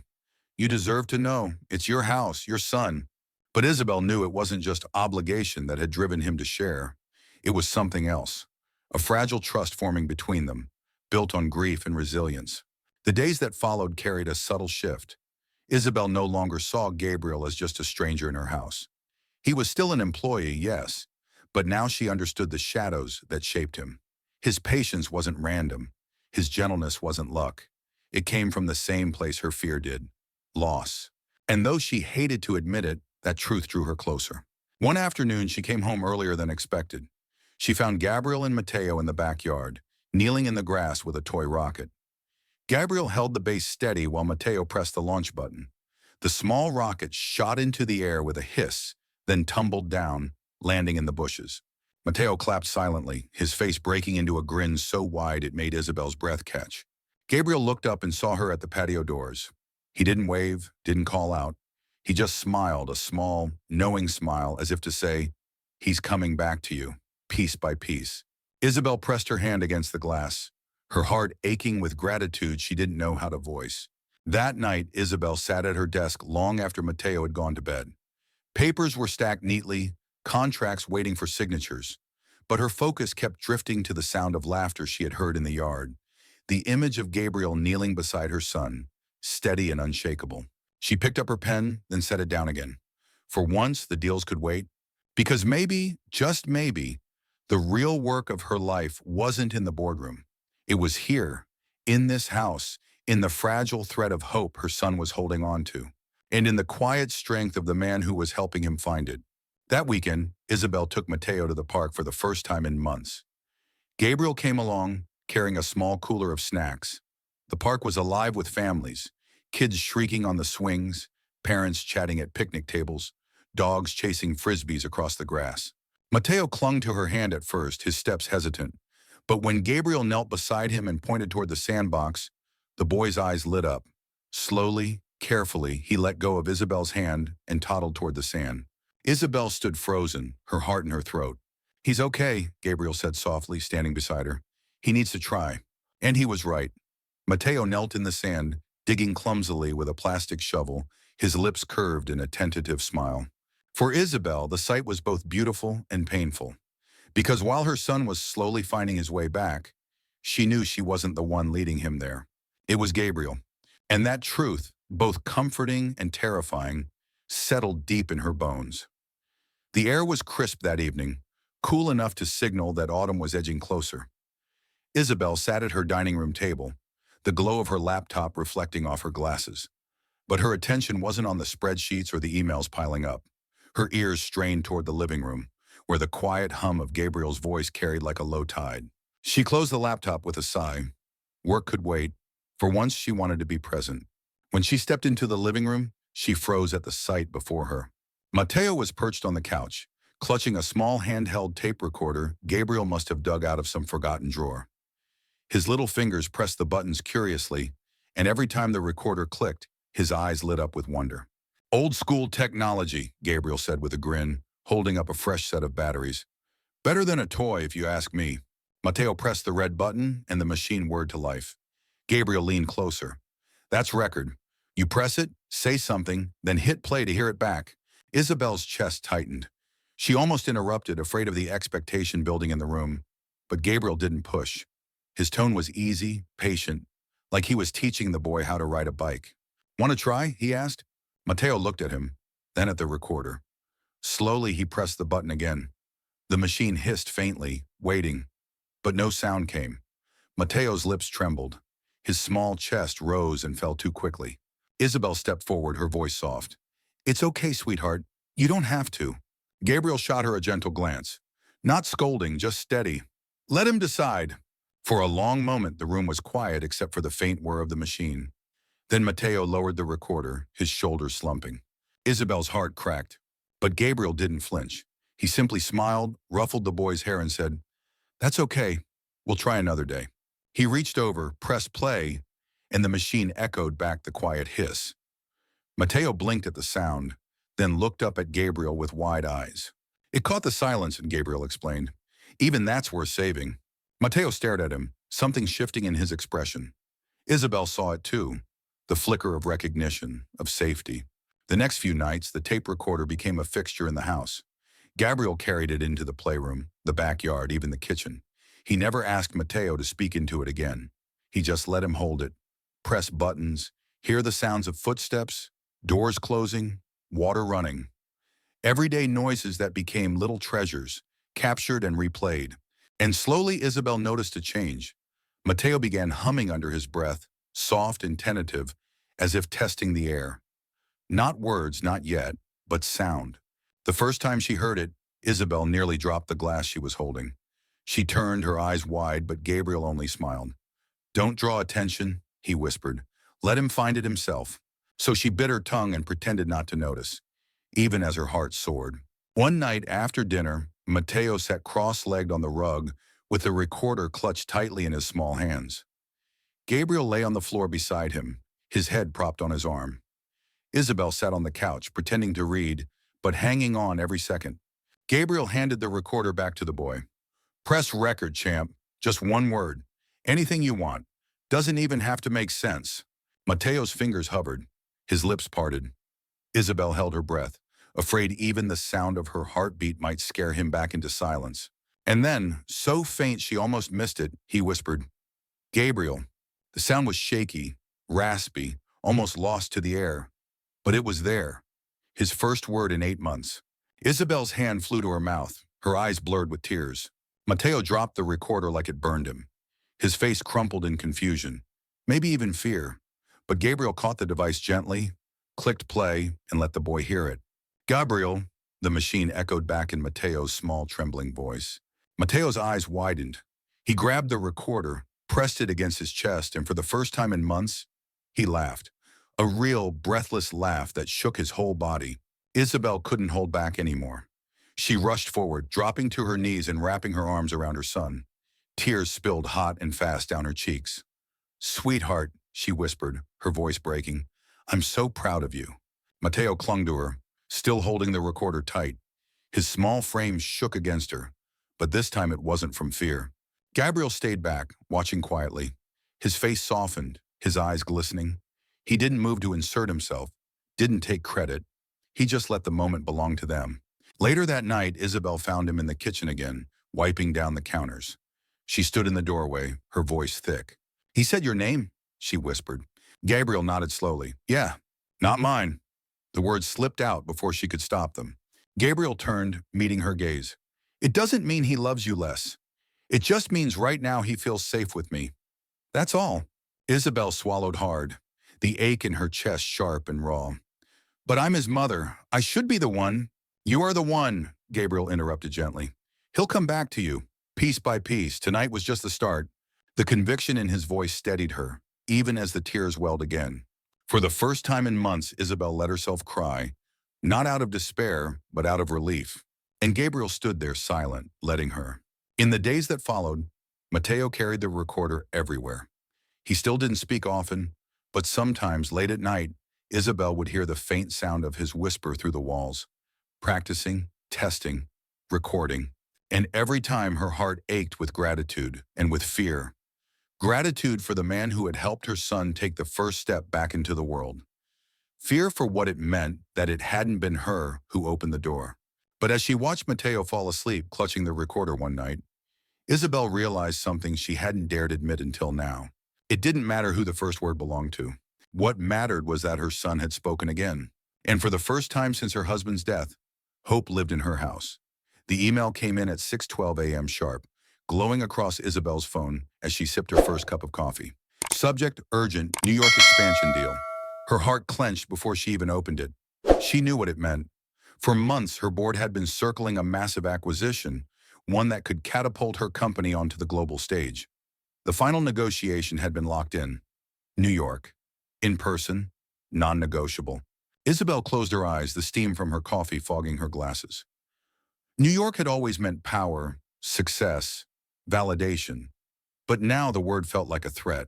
You deserve to know. It's your house, your son. But Isabel knew it wasn't just obligation that had driven him to share. It was something else. A fragile trust forming between them, built on grief and resilience. The days that followed carried a subtle shift. Isabel no longer saw Gabriel as just a stranger in her house. He was still an employee, yes, but now she understood the shadows that shaped him. His patience wasn't random. His gentleness wasn't luck. It came from the same place her fear did. Loss. And though she hated to admit it, that truth drew her closer. One afternoon, she came home earlier than expected. She found Gabriel and Mateo in the backyard, kneeling in the grass with a toy rocket. Gabriel held the base steady while Mateo pressed the launch button. The small rocket shot into the air with a hiss, then tumbled down, landing in the bushes. Mateo clapped silently, his face breaking into a grin so wide it made Isabel's breath catch. Gabriel looked up and saw her at the patio doors. He didn't wave, didn't call out. He just smiled, a small, knowing smile, as if to say, he's coming back to you, piece by piece. Isabel pressed her hand against the glass, her heart aching with gratitude she didn't know how to voice. That night, Isabel sat at her desk long after Mateo had gone to bed. Papers were stacked neatly, contracts waiting for signatures, but her focus kept drifting to the sound of laughter she had heard in the yard, the image of Gabriel kneeling beside her son, steady and unshakable. She picked up her pen, then set it down again. For once, the deals could wait, because maybe, just maybe, the real work of her life wasn't in the boardroom. It was here, in this house, in the fragile thread of hope her son was holding on to, and in the quiet strength of the man who was helping him find it. That weekend, Isabel took Mateo to the park for the first time in months. Gabriel came along, carrying a small cooler of snacks. The park was alive with families, kids shrieking on the swings, parents chatting at picnic tables, dogs chasing frisbees across the grass. Mateo clung to her hand at first, his steps hesitant. But when Gabriel knelt beside him and pointed toward the sandbox, the boy's eyes lit up. Slowly, carefully, he let go of Isabel's hand and toddled toward the sand. Isabel stood frozen, her heart in her throat. He's okay, Gabriel said softly, standing beside her. He needs to try. And he was right. Mateo knelt in the sand, digging clumsily with a plastic shovel, his lips curved in a tentative smile. For Isabel, the sight was both beautiful and painful. Because while her son was slowly finding his way back, she knew she wasn't the one leading him there. It was Gabriel. And that truth, both comforting and terrifying, settled deep in her bones. The air was crisp that evening, cool enough to signal that autumn was edging closer. Isabel sat at her dining room table, the glow of her laptop reflecting off her glasses. But her attention wasn't on the spreadsheets or the emails piling up. Her ears strained toward the living room, where the quiet hum of Gabriel's voice carried like a low tide. She closed the laptop with a sigh. Work could wait. For once, she wanted to be present. When she stepped into the living room, she froze at the sight before her. Mateo was perched on the couch, clutching a small handheld tape recorder Gabriel must have dug out of some forgotten drawer. His little fingers pressed the buttons curiously, and every time the recorder clicked, his eyes lit up with wonder. Old school technology, Gabriel said with a grin, holding up a fresh set of batteries. Better than a toy, if you ask me. Mateo pressed the red button, and the machine whirred to life. Gabriel leaned closer. That's record. You press it, say something, then hit play to hear it back. Isabel's chest tightened. She almost interrupted, afraid of the expectation building in the room. But Gabriel didn't push. His tone was easy, patient, like he was teaching the boy how to ride a bike. Want to try? He asked. Mateo looked at him, then at the recorder. Slowly, he pressed the button again. The machine hissed faintly, waiting. But no sound came. Mateo's lips trembled. His small chest rose and fell too quickly. Isabel stepped forward, her voice soft. It's okay, sweetheart. You don't have to. Gabriel shot her a gentle glance. Not scolding, just steady. Let him decide. For a long moment, the room was quiet except for the faint whir of the machine. Then Mateo lowered the recorder, his shoulders slumping. Isabel's heart cracked. But Gabriel didn't flinch. He simply smiled, ruffled the boy's hair, and said, That's okay. We'll try another day. He reached over, pressed play, and the machine echoed back the quiet hiss. Mateo blinked at the sound, then looked up at Gabriel with wide eyes. It caught the silence, and Gabriel explained. Even that's worth saving. Mateo stared at him, something shifting in his expression. Isabel saw it too, the flicker of recognition, of safety. The next few nights, the tape recorder became a fixture in the house. Gabriel carried it into the playroom, the backyard, even the kitchen. He never asked Mateo to speak into it again. He just let him hold it, press buttons, hear the sounds of footsteps, doors closing, water running. Everyday noises that became little treasures, captured and replayed. And slowly Isabel noticed a change. Mateo began humming under his breath, soft and tentative, as if testing the air. Not words, not yet, but sound. The first time she heard it, Isabel nearly dropped the glass she was holding. She turned, her eyes wide, but Gabriel only smiled. "Don't draw attention," he whispered. "Let him find it himself." So she bit her tongue and pretended not to notice, even as her heart soared. One night after dinner, Mateo sat cross-legged on the rug with the recorder clutched tightly in his small hands. Gabriel lay on the floor beside him, his head propped on his arm. Isabel sat on the couch, pretending to read, but hanging on every second. Gabriel handed the recorder back to the boy. "Press record, champ. Just one word. Anything you want. Doesn't even have to make sense." Mateo's fingers hovered, his lips parted. Isabel held her breath, afraid even the sound of her heartbeat might scare him back into silence. And then, so faint she almost missed it, he whispered, "Gabriel." The sound was shaky, raspy, almost lost to the air. But it was there. His first word in 8 months. Isabel's hand flew to her mouth, her eyes blurred with tears. Mateo dropped the recorder like it burned him. His face crumpled in confusion, maybe even fear. But Gabriel caught the device gently, clicked play, and let the boy hear it. "Gabriel," the machine echoed back in Mateo's small, trembling voice. Mateo's eyes widened. He grabbed the recorder, pressed it against his chest, and for the first time in months, he laughed. A real, breathless laugh that shook his whole body. Isabel couldn't hold back anymore. She rushed forward, dropping to her knees and wrapping her arms around her son. Tears spilled hot and fast down her cheeks. "Sweetheart," she whispered, her voice breaking, "I'm so proud of you." Mateo clung to her, still holding the recorder tight. His small frame shook against her, but this time it wasn't from fear. Gabriel stayed back, watching quietly. His face softened, his eyes glistening. He didn't move to insert himself, didn't take credit. He just let the moment belong to them. Later that night, Isabel found him in the kitchen again, wiping down the counters. She stood in the doorway, her voice thick. "He said your name?" she whispered. Gabriel nodded slowly. "Yeah, not mine." The words slipped out before she could stop them. Gabriel turned, meeting her gaze. "It doesn't mean he loves you less. It just means right now he feels safe with me. That's all." Isabel swallowed hard, the ache in her chest sharp and raw. "But I'm his mother. I should be the one." "You are the one," Gabriel interrupted gently. "He'll come back to you, piece by piece. Tonight was just the start." The conviction in his voice steadied her, even as the tears welled again. For the first time in months, Isabel let herself cry, not out of despair, but out of relief. And Gabriel stood there silent, letting her. In the days that followed, Mateo carried the recorder everywhere. He still didn't speak often, but sometimes, late at night, Isabel would hear the faint sound of his whisper through the walls, practicing, testing, recording. And every time her heart ached with gratitude and with fear. Gratitude for the man who had helped her son take the first step back into the world. Fear for what it meant that it hadn't been her who opened the door. But as she watched Mateo fall asleep clutching the recorder one night, Isabel realized something she hadn't dared admit until now. It didn't matter who the first word belonged to. What mattered was that her son had spoken again. And for the first time since her husband's death, hope lived in her house. The email came in at 6:12 a.m. sharp, glowing across Isabel's phone as she sipped her first cup of coffee. Subject, urgent, New York expansion deal. Her heart clenched before she even opened it. She knew what it meant. For months, her board had been circling a massive acquisition, one that could catapult her company onto the global stage. The final negotiation had been locked in. New York. In person. Non-negotiable. Isabel closed her eyes, the steam from her coffee fogging her glasses. New York had always meant power, success, validation. But now the word felt like a threat,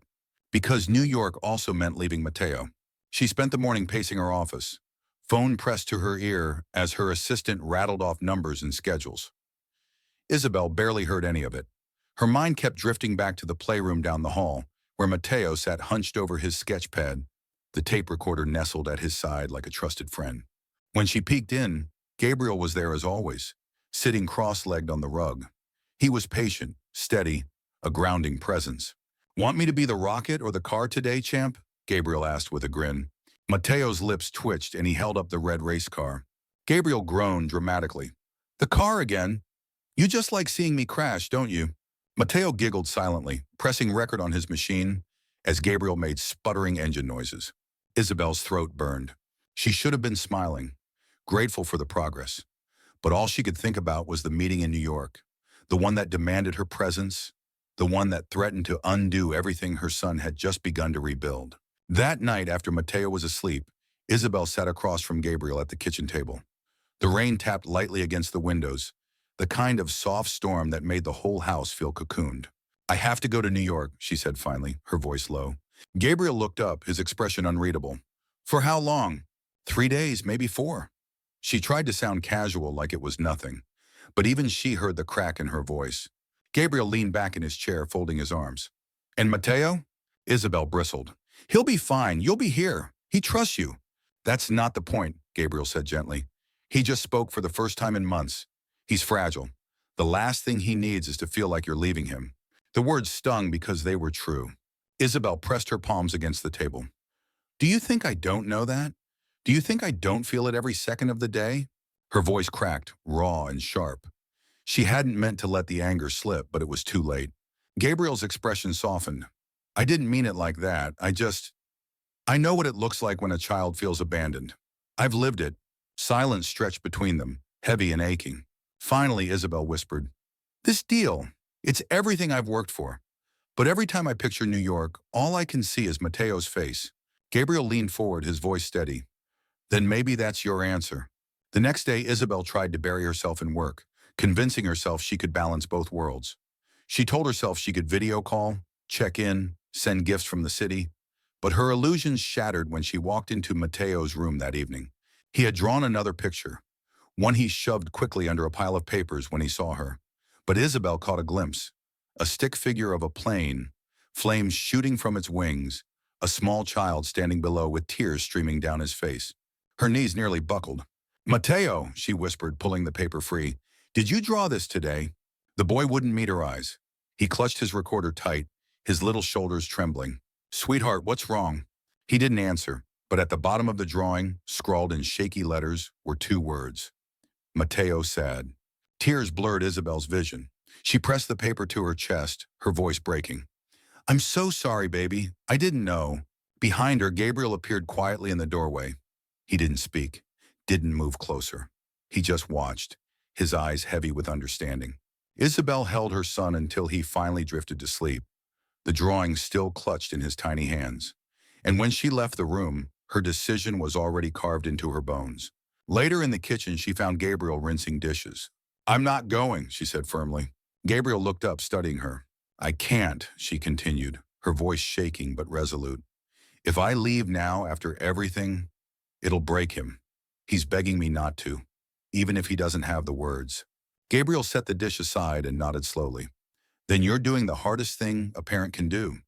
because New York also meant leaving Mateo. She spent the morning pacing her office, phone pressed to her ear as her assistant rattled off numbers and schedules. Isabel barely heard any of it. Her mind kept drifting back to the playroom down the hall, where Mateo sat hunched over his sketch pad, the tape recorder nestled at his side like a trusted friend. When she peeked in, Gabriel was there as always, sitting cross-legged on the rug. He was patient, steady, a grounding presence. "Want me to be the rocket or the car today, champ?" Gabriel asked with a grin. Mateo's lips twitched and he held up the red race car. Gabriel groaned dramatically. "The car again? You just like seeing me crash, don't you?" Mateo giggled silently, pressing record on his machine as Gabriel made sputtering engine noises. Isabel's throat burned. She should have been smiling, grateful for the progress. But all she could think about was the meeting in New York, the one that demanded her presence, the one that threatened to undo everything her son had just begun to rebuild. That night, after Mateo was asleep, Isabel sat across from Gabriel at the kitchen table. The rain tapped lightly against the windows, the kind of soft storm that made the whole house feel cocooned. "I have to go to New York," she said finally, her voice low. Gabriel looked up, his expression unreadable. "For how long?" "3 days, maybe 4. She tried to sound casual like it was nothing, but even she heard the crack in her voice. Gabriel leaned back in his chair, folding his arms. "And Mateo?" Isabel bristled. "He'll be fine. You'll be here. He trusts you." "That's not the point," Gabriel said gently. "He just spoke for the first time in months. He's fragile. The last thing he needs is to feel like you're leaving him." The words stung because they were true. Isabel pressed her palms against the table. "Do you think I don't know that? Do you think I don't feel it every second of the day?" Her voice cracked, raw and sharp. She hadn't meant to let the anger slip, but it was too late. Gabriel's expression softened. "I didn't mean it like that. I know what it looks like when a child feels abandoned. I've lived it." Silence stretched between them, heavy and aching. Finally, Isabel whispered, "This deal, it's everything I've worked for. But every time I picture New York, all I can see is Mateo's face." Gabriel leaned forward, his voice steady. "Then maybe that's your answer." The next day, Isabel tried to bury herself in work, convincing herself she could balance both worlds. She told herself she could video call, check in, send gifts from the city. But her illusions shattered when she walked into Mateo's room that evening. He had drawn another picture, one he shoved quickly under a pile of papers when he saw her. But Isabel caught a glimpse, a stick figure of a plane, flames shooting from its wings, a small child standing below with tears streaming down his face. Her knees nearly buckled. "Mateo," she whispered, pulling the paper free, "did you draw this today?" The boy wouldn't meet her eyes. He clutched his recorder tight, his little shoulders trembling. "Sweetheart, what's wrong?" He didn't answer, but at the bottom of the drawing, scrawled in shaky letters, were 2 words. Mateo sad. Tears blurred Isabel's vision. She pressed the paper to her chest, her voice breaking. "I'm so sorry, baby. I didn't know." Behind her, Gabriel appeared quietly in the doorway. He didn't speak, didn't move closer. He just watched, his eyes heavy with understanding. Isabel held her son until he finally drifted to sleep, the drawing still clutched in his tiny hands. And when she left the room, her decision was already carved into her bones. Later in the kitchen, she found Gabriel rinsing dishes. "I'm not going," she said firmly. Gabriel looked up, studying her. "I can't," she continued, her voice shaking but resolute. "If I leave now after everything, it'll break him. He's begging me not to, even if he doesn't have the words." Gabriel set the dish aside and nodded slowly. "Then you're doing the hardest thing a parent can do,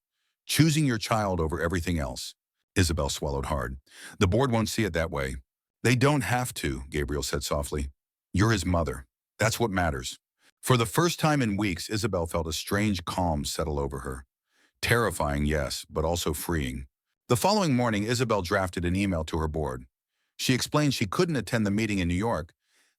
choosing your child over everything else." Isabel swallowed hard. "The board won't see it that way." "They don't have to," Gabriel said softly. "You're his mother. That's what matters." For the first time in weeks, Isabel felt a strange calm settle over her. Terrifying, yes, but also freeing. The following morning, Isabel drafted an email to her board. She explained she couldn't attend the meeting in New York,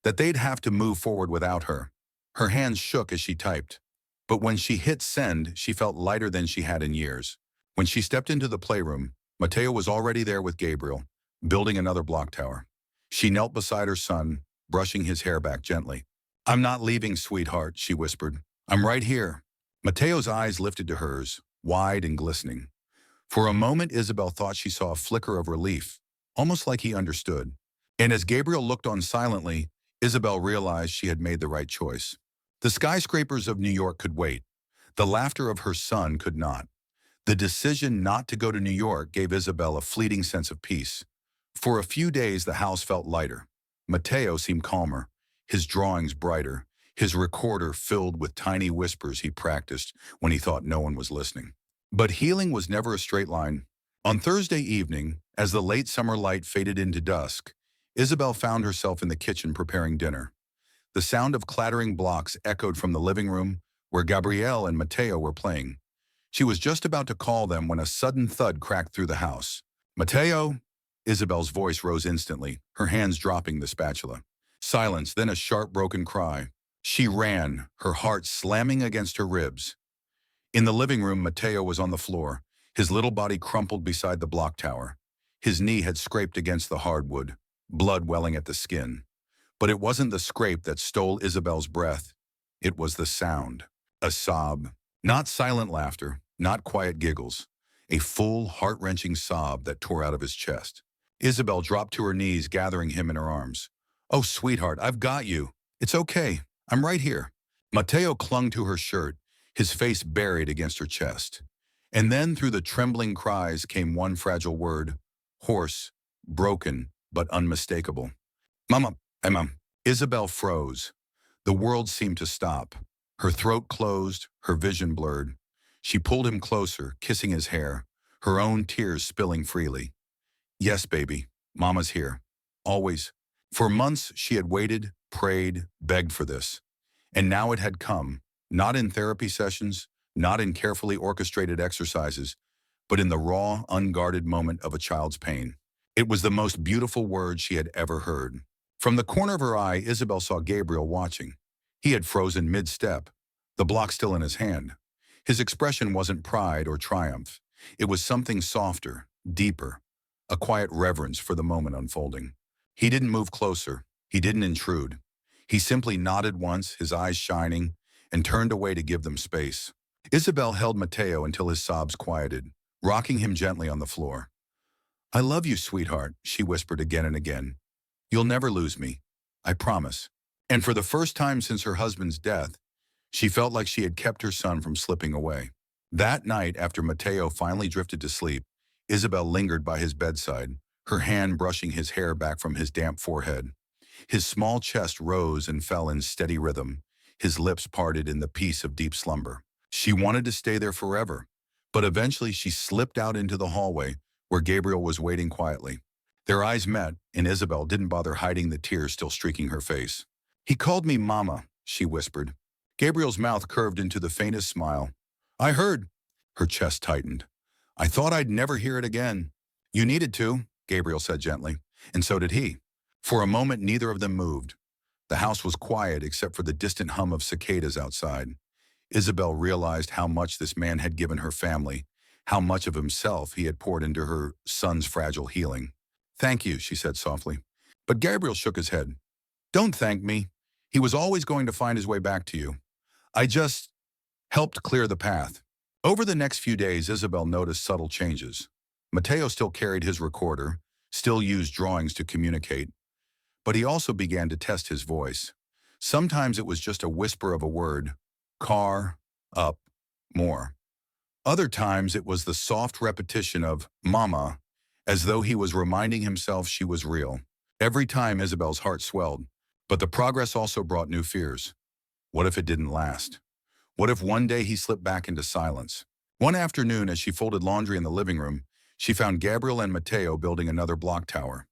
that they'd have to move forward without her. Her hands shook as she typed. But when she hit send, she felt lighter than she had in years. When she stepped into the playroom, Mateo was already there with Gabriel, building another block tower. She knelt beside her son, brushing his hair back gently. "I'm not leaving, sweetheart," she whispered. "I'm right here." Mateo's eyes lifted to hers, wide and glistening. For a moment, Isabel thought she saw a flicker of relief, almost like he understood. And as Gabriel looked on silently, Isabel realized she had made the right choice. The skyscrapers of New York could wait. The laughter of her son could not. The decision not to go to New York gave Isabel a fleeting sense of peace. For a few days, the house felt lighter. Mateo seemed calmer, his drawings brighter, his recorder filled with tiny whispers he practiced when he thought no one was listening. But healing was never a straight line. On Thursday evening, as the late summer light faded into dusk, Isabel found herself in the kitchen preparing dinner. The sound of clattering blocks echoed from the living room, where Gabrielle and Mateo were playing. She was just about to call them when a sudden thud cracked through the house. "Mateo!" Isabel's voice rose instantly, her hands dropping the spatula. Silence, then a sharp, broken cry. She ran, her heart slamming against her ribs. In the living room, Mateo was on the floor, his little body crumpled beside the block tower. His knee had scraped against the hardwood, blood welling at the skin. But it wasn't the scrape that stole Isabel's breath. It was the sound. A sob. Not silent laughter, not quiet giggles. A full, heart-wrenching sob that tore out of his chest. Isabel dropped to her knees, gathering him in her arms. "Oh, sweetheart, I've got you. It's okay. I'm right here." Mateo clung to her shirt, his face buried against her chest. And then through the trembling cries came one fragile word, hoarse, broken, but unmistakable. "Mama, Emma." Isabel froze. The world seemed to stop. Her throat closed, her vision blurred. She pulled him closer, kissing his hair, her own tears spilling freely. "Yes, baby, Mama's here. Always." For months she had waited, prayed, begged for this. And now it had come, not in therapy sessions, not in carefully orchestrated exercises, but in the raw, unguarded moment of a child's pain. It was the most beautiful word she had ever heard. From the corner of her eye, Isabel saw Gabriel watching. He had frozen mid-step, the block still in his hand. His expression wasn't pride or triumph. It was something softer, deeper, a quiet reverence for the moment unfolding. He didn't move closer. He didn't intrude. He simply nodded once, his eyes shining, and turned away to give them space. Isabel held Mateo until his sobs quieted, rocking him gently on the floor. "I love you, sweetheart," she whispered again and again. "You'll never lose me. I promise." And for the first time since her husband's death, she felt like she had kept her son from slipping away. That night, after Mateo finally drifted to sleep, Isabel lingered by his bedside, her hand brushing his hair back from his damp forehead. His small chest rose and fell in steady rhythm, his lips parted in the peace of deep slumber. She wanted to stay there forever, but eventually she slipped out into the hallway where Gabriel was waiting quietly. Their eyes met, and Isabel didn't bother hiding the tears still streaking her face. "He called me Mama," she whispered. Gabriel's mouth curved into the faintest smile. "I heard." Her chest tightened. "I thought I'd never hear it again." "You needed to," Gabriel said gently, and so did he. For a moment, neither of them moved. The house was quiet except for the distant hum of cicadas outside. Isabel realized how much this man had given her family, how much of himself he had poured into her son's fragile healing. "Thank you," she said softly. But Gabriel shook his head. "Don't thank me. He was always going to find his way back to you. I just helped clear the path." Over the next few days, Isabel noticed subtle changes. Mateo still carried his recorder, still used drawings to communicate, but he also began to test his voice. Sometimes it was just a whisper of a word, car, up, more. Other times it was the soft repetition of Mama, as though he was reminding himself she was real. Every time Isabel's heart swelled, but the progress also brought new fears. What if it didn't last? What if one day he slipped back into silence? One afternoon, as she folded laundry in the living room, she found Gabriel and Mateo building another block tower.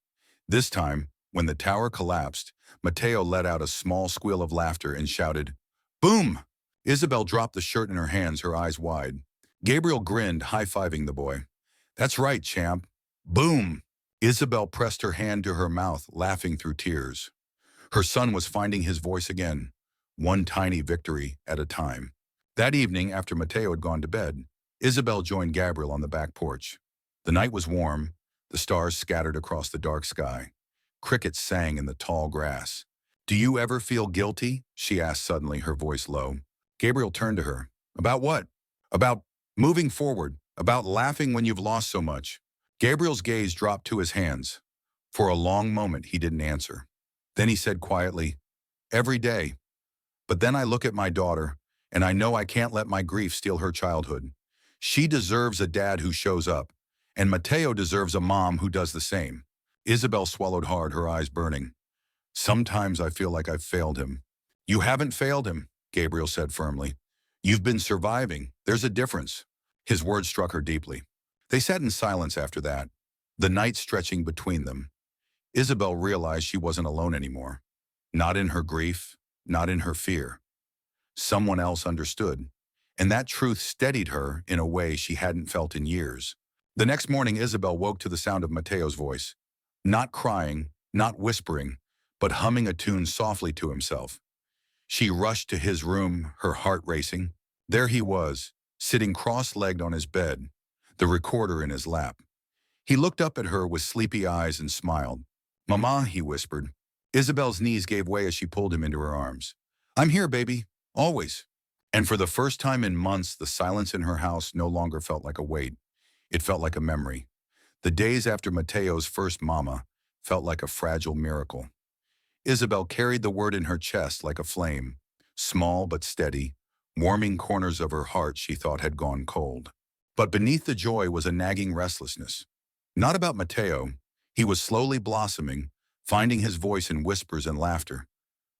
This time, when the tower collapsed, Mateo let out a small squeal of laughter and shouted, "Boom!" Isabel dropped the shirt in her hands, her eyes wide. Gabriel grinned, high-fiving the boy. "That's right, champ. Boom!" Isabel pressed her hand to her mouth, laughing through tears. Her son was finding his voice again, one tiny victory at a time. That evening, after Mateo had gone to bed, Isabel joined Gabriel on the back porch. The night was warm, the stars scattered across the dark sky. Crickets sang in the tall grass. "Do you ever feel guilty?" she asked suddenly, her voice low. Gabriel turned to her. "About what?" "About moving forward, about laughing when you've lost so much." Gabriel's gaze dropped to his hands. For a long moment, he didn't answer. Then he said quietly, "Every day. But then I look at my daughter, and I know I can't let my grief steal her childhood. She deserves a dad who shows up, and Mateo deserves a mom who does the same." Isabel swallowed hard, her eyes burning. "Sometimes I feel like I've failed him." You haven't failed him, Gabriel said firmly. You've been surviving. There's a difference. His words struck her deeply. They sat in silence after that, the night stretching between them. Isabel realized she wasn't alone anymore. Not in her grief, not in her fear. Someone else understood, and that truth steadied her in a way she hadn't felt in years. The next morning, Isabel woke to the sound of Mateo's voice. Not crying, not whispering, but humming a tune softly to himself. She rushed to his room, her heart racing. There he was, sitting cross-legged on his bed, the recorder in his lap. He looked up at her with sleepy eyes and smiled. "Mama," he whispered. Isabel's knees gave way as she pulled him into her arms. "I'm here, baby. Always." And for the first time in months, the silence in her house no longer felt like a weight. It felt like a memory. The days after Mateo's first mama felt like a fragile miracle. Isabel carried the word in her chest like a flame, small but steady, warming corners of her heart she thought had gone cold. But beneath the joy was a nagging restlessness. Not about Mateo. He was slowly blossoming, finding his voice in whispers and laughter.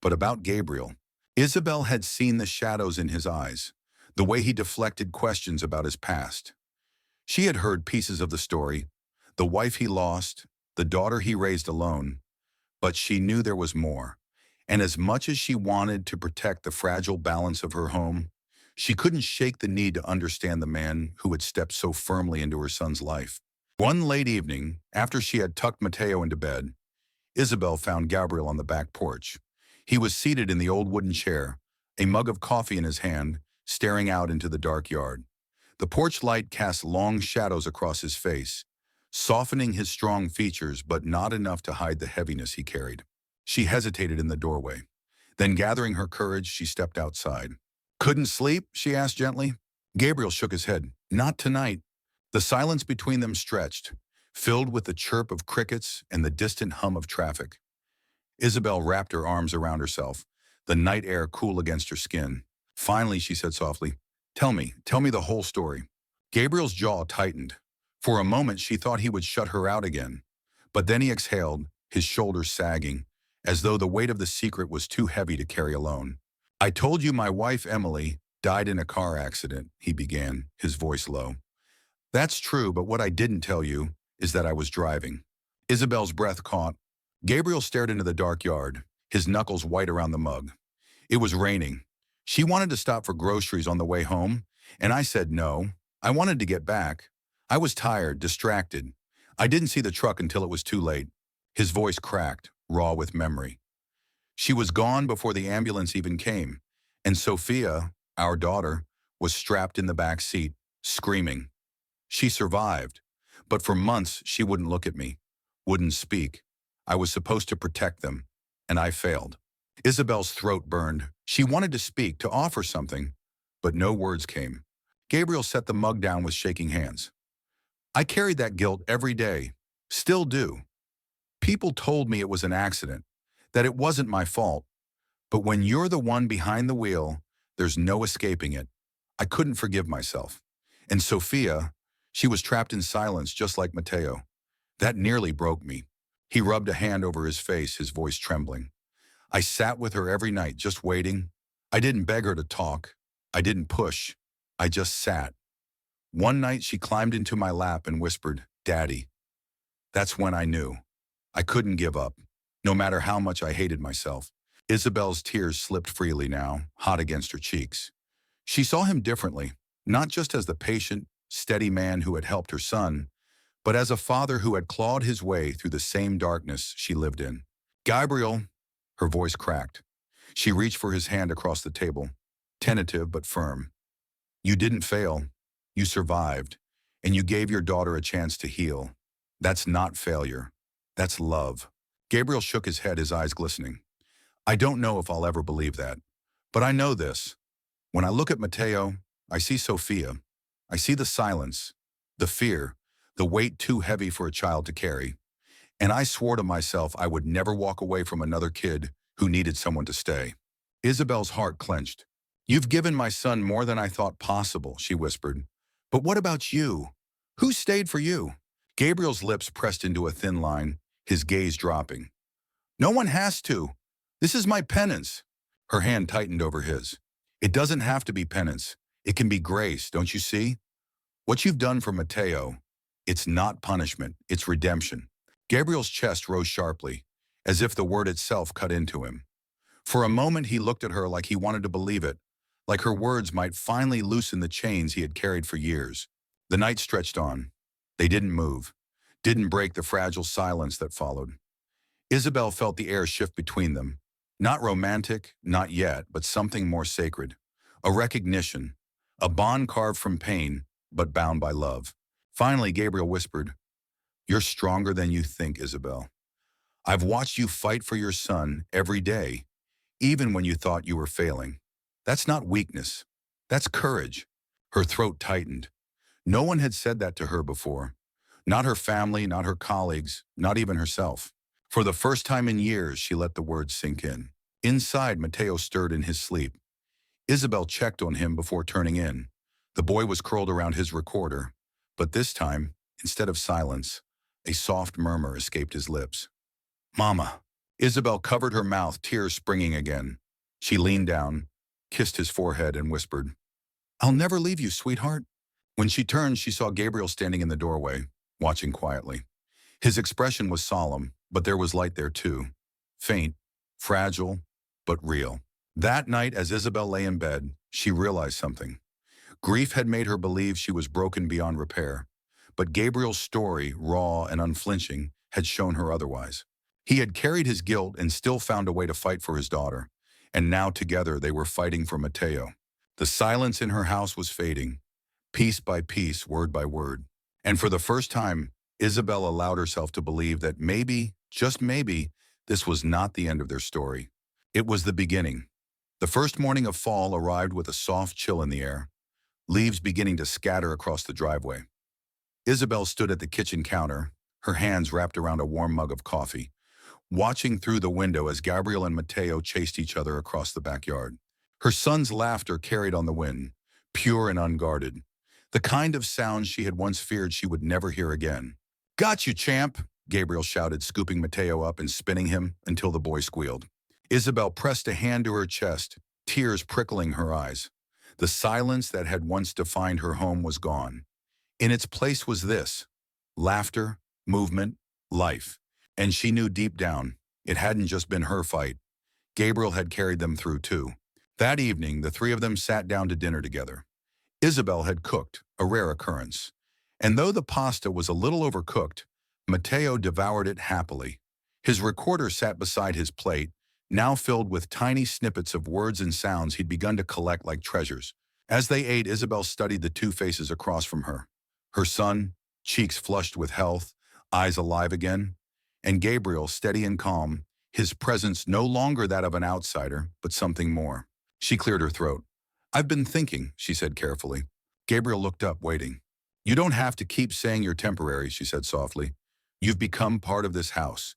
But about Gabriel. Isabel had seen the shadows in his eyes, the way he deflected questions about his past. She had heard pieces of the story, the wife he lost, the daughter he raised alone, but she knew there was more. And as much as she wanted to protect the fragile balance of her home, she couldn't shake the need to understand the man who had stepped so firmly into her son's life. One late evening, after she had tucked Mateo into bed, Isabel found Gabriel on the back porch. He was seated in the old wooden chair, a mug of coffee in his hand, staring out into the dark yard. The porch light cast long shadows across his face, softening his strong features but not enough to hide the heaviness he carried. She hesitated in the doorway. Then, gathering her courage, she stepped outside. "Couldn't sleep?" she asked gently. Gabriel shook his head. "Not tonight." The silence between them stretched, filled with the chirp of crickets and the distant hum of traffic. Isabel wrapped her arms around herself, the night air cool against her skin. Finally, she said softly, tell me the whole story." Gabriel's jaw tightened. For a moment, she thought he would shut her out again. But then he exhaled, his shoulders sagging, as though the weight of the secret was too heavy to carry alone. "I told you my wife, Emily, died in a car accident," he began, his voice low. "That's true, but what I didn't tell you is that I was driving." Isabel's breath caught. Gabriel stared into the dark yard, his knuckles white around the mug. It was raining. She wanted to stop for groceries on the way home, and I said no. I wanted to get back. I was tired, distracted. I didn't see the truck until it was too late. His voice cracked, raw with memory. She was gone before the ambulance even came, and Sophia, our daughter, was strapped in the back seat, screaming. She survived, but for months she wouldn't look at me, wouldn't speak. I was supposed to protect them, and I failed. Isabel's throat burned. She wanted to speak, to offer something, but no words came. Gabriel set the mug down with shaking hands. "I carried that guilt every day, still do. People told me it was an accident, that it wasn't my fault. But when you're the one behind the wheel, there's no escaping it. I couldn't forgive myself. And Sophia, she was trapped in silence just like Mateo. That nearly broke me." He rubbed a hand over his face, his voice trembling. "I sat with her every night, just waiting. I didn't beg her to talk. I didn't push. I just sat. One night she climbed into my lap and whispered, 'Daddy.' That's when I knew. I couldn't give up, no matter how much I hated myself." Isabel's tears slipped freely now, hot against her cheeks. She saw him differently, not just as the patient, steady man who had helped her son, but as a father who had clawed his way through the same darkness she lived in. "Gabriel," her voice cracked. She reached for his hand across the table, tentative but firm. "You didn't fail. You survived, and you gave your daughter a chance to heal. That's not failure. That's love." Gabriel shook his head, his eyes glistening. "I don't know if I'll ever believe that, but I know this. When I look at Mateo, I see Sophia. I see the silence, the fear, the weight too heavy for a child to carry. And I swore to myself I would never walk away from another kid who needed someone to stay." Isabel's heart clenched. "You've given my son more than I thought possible," she whispered. "But what about you? Who stayed for you?" Gabriel's lips pressed into a thin line, his gaze dropping. "No one has to. This is my penance." Her hand tightened over his. It doesn't have to be penance. It can be grace, don't you see? What you've done for Mateo, it's not punishment, it's redemption. Gabriel's chest rose sharply, as if the word itself cut into him. For a moment he looked at her like he wanted to believe it, like her words might finally loosen the chains he had carried for years. The night stretched on. They didn't move, didn't break the fragile silence that followed. Isabel felt the air shift between them. Not romantic, not yet, but something more sacred. A recognition, a bond carved from pain, but bound by love. Finally, Gabriel whispered, "You're stronger than you think, Isabel. I've watched you fight for your son every day, even when you thought you were failing. That's not weakness. That's courage." Her throat tightened. No one had said that to her before. Not her family, not her colleagues, not even herself. For the first time in years, she let the words sink in. Inside, Mateo stirred in his sleep. Isabel checked on him before turning in. The boy was curled around his recorder, but this time, instead of silence, a soft murmur escaped his lips. "Mama." Isabel covered her mouth, tears springing again. She leaned down, kissed his forehead, and whispered, "I'll never leave you, sweetheart." When she turned, she saw Gabriel standing in the doorway, watching quietly. His expression was solemn, but there was light there too. Faint, fragile, but real. That night, as Isabel lay in bed, she realized something. Grief had made her believe she was broken beyond repair, but Gabriel's story, raw and unflinching, had shown her otherwise. He had carried his guilt and still found a way to fight for his daughter, and now together they were fighting for Mateo. The silence in her house was fading, piece by piece, word by word. And for the first time, Isabel allowed herself to believe that maybe, just maybe, this was not the end of their story. It was the beginning. The first morning of fall arrived with a soft chill in the air, leaves beginning to scatter across the driveway. Isabel stood at the kitchen counter, her hands wrapped around a warm mug of coffee, watching through the window as Gabriel and Mateo chased each other across the backyard. Her son's laughter carried on the wind, pure and unguarded, the kind of sound she had once feared she would never hear again. "Got you, champ!" Gabriel shouted, scooping Mateo up and spinning him until the boy squealed. Isabel pressed a hand to her chest, tears prickling her eyes. The silence that had once defined her home was gone. In its place was this: laughter, movement, life. And she knew deep down, it hadn't just been her fight. Gabriel had carried them through too. That evening, the three of them sat down to dinner together. Isabel had cooked, a rare occurrence. And though the pasta was a little overcooked, Mateo devoured it happily. His recorder sat beside his plate, now filled with tiny snippets of words and sounds he'd begun to collect like treasures. As they ate, Isabel studied the two faces across from her. Her son, cheeks flushed with health, eyes alive again, and Gabriel, steady and calm, his presence no longer that of an outsider, but something more. She cleared her throat. "I've been thinking," she said carefully. Gabriel looked up, waiting. "You don't have to keep saying you're temporary," she said softly. "You've become part of this house,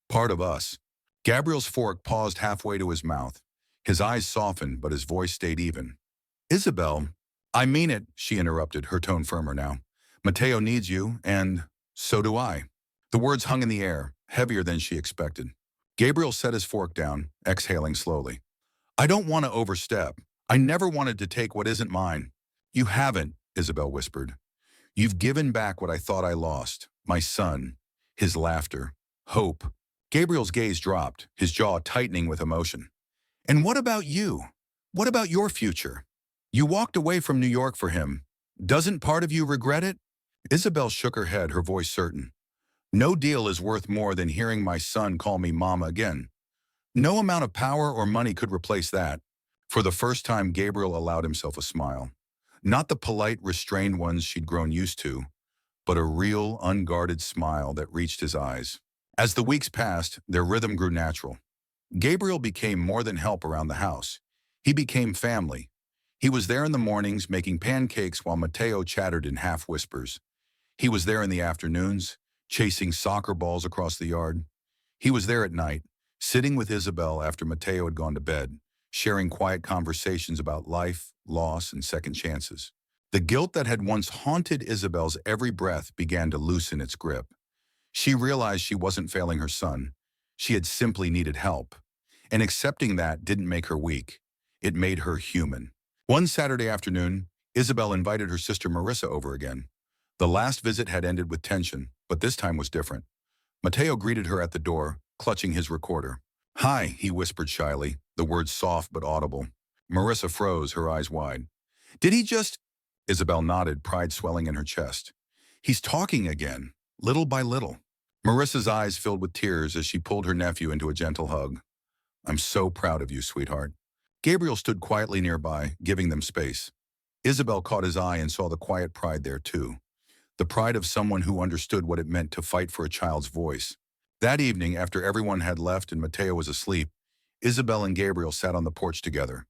part of us." Gabriel's fork paused halfway to his mouth. His eyes softened, but his voice stayed even. "Isabel." "I mean it," she interrupted, her tone firmer now. "Mateo needs you, and so do I." The words hung in the air, heavier than she expected. Gabriel set his fork down, exhaling slowly. "I don't want to overstep. I never wanted to take what isn't mine." "You haven't," Isabel whispered. "You've given back what I thought I lost. My son, his laughter, hope." Gabriel's gaze dropped, his jaw tightening with emotion. "And what about you? What about your future? You walked away from New York for him. Doesn't part of you regret it?" Isabel shook her head, her voice certain. "No deal is worth more than hearing my son call me Mama again. No amount of power or money could replace that." For the first time, Gabriel allowed himself a smile. Not the polite, restrained ones she'd grown used to, but a real, unguarded smile that reached his eyes. As the weeks passed, their rhythm grew natural. Gabriel became more than help around the house. He became family. He was there in the mornings making pancakes while Mateo chattered in half whispers. He was there in the afternoons, chasing soccer balls across the yard. He was there at night, sitting with Isabel after Mateo had gone to bed, sharing quiet conversations about life, loss, and second chances. The guilt that had once haunted Isabel's every breath began to loosen its grip. She realized she wasn't failing her son. She had simply needed help. And accepting that didn't make her weak. It made her human. One Saturday afternoon, Isabel invited her sister Marissa over again. The last visit had ended with tension, but this time was different. Mateo greeted her at the door, clutching his recorder. "Hi," he whispered shyly, the words soft but audible. Marissa froze, her eyes wide. "Did he just—" Isabel nodded, pride swelling in her chest. "He's talking again, little by little." Marissa's eyes filled with tears as she pulled her nephew into a gentle hug. "I'm so proud of you, sweetheart." Gabriel stood quietly nearby, giving them space. Isabel caught his eye and saw the quiet pride there, too. The pride of someone who understood what it meant to fight for a child's voice. That evening, after everyone had left and Mateo was asleep, Isabel and Gabriel sat on the porch together.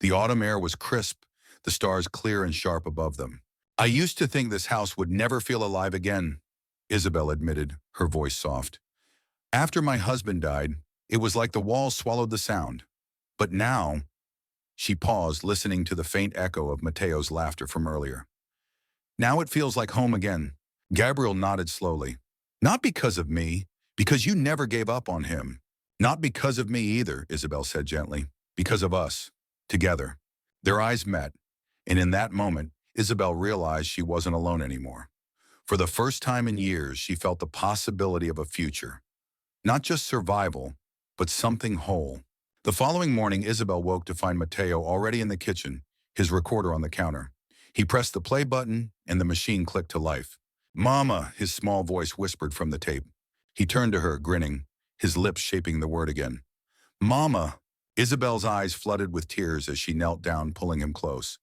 The autumn air was crisp, the stars clear and sharp above them. "I used to think this house would never feel alive again," Isabel admitted, her voice soft. "After my husband died, it was like the walls swallowed the sound. But now—" She paused, listening to the faint echo of Mateo's laughter from earlier. "Now it feels like home again." Gabriel nodded slowly. "Not because of me, because you never gave up on him." "Not because of me either," Isabel said gently. "Because of us. Together." Their eyes met, and in that moment, Isabel realized she wasn't alone anymore. For the first time in years, she felt the possibility of a future. Not just survival, but something whole. The following morning, Isabel woke to find Mateo already in the kitchen, his recorder on the counter. He pressed the play button, and the machine clicked to life. "Mama," his small voice whispered from the tape. He turned to her, grinning, his lips shaping the word again. "Mama." Isabel's eyes flooded with tears as she knelt down, pulling him close.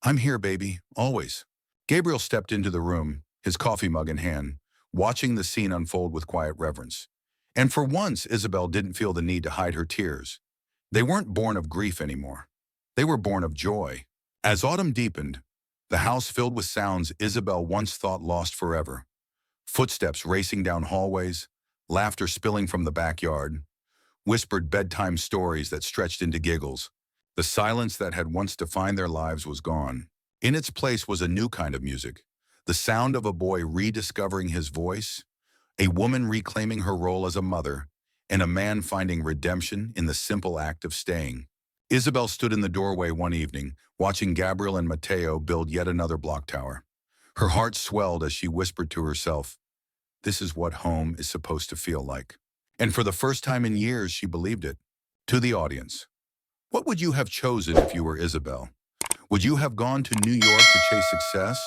"I'm here, baby, always." Gabriel stepped into the room, his coffee mug in hand, watching the scene unfold with quiet reverence. And for once, Isabel didn't feel the need to hide her tears. They weren't born of grief anymore. They were born of joy. As autumn deepened, the house filled with sounds Isabel once thought lost forever. Footsteps racing down hallways, laughter spilling from the backyard, whispered bedtime stories that stretched into giggles. The silence that had once defined their lives was gone. In its place was a new kind of music, the sound of a boy rediscovering his voice, a woman reclaiming her role as a mother, and a man finding redemption in the simple act of staying. Isabel stood in the doorway one evening, watching Gabriel and Mateo build yet another block tower. Her heart swelled as she whispered to herself, "This is what home is supposed to feel like." And for the first time in years, she believed it. To the audience, what would you have chosen if you were Isabel? Would you have gone to New York to chase success?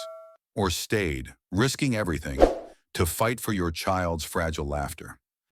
Or stayed, risking everything, to fight for your child's fragile laughter?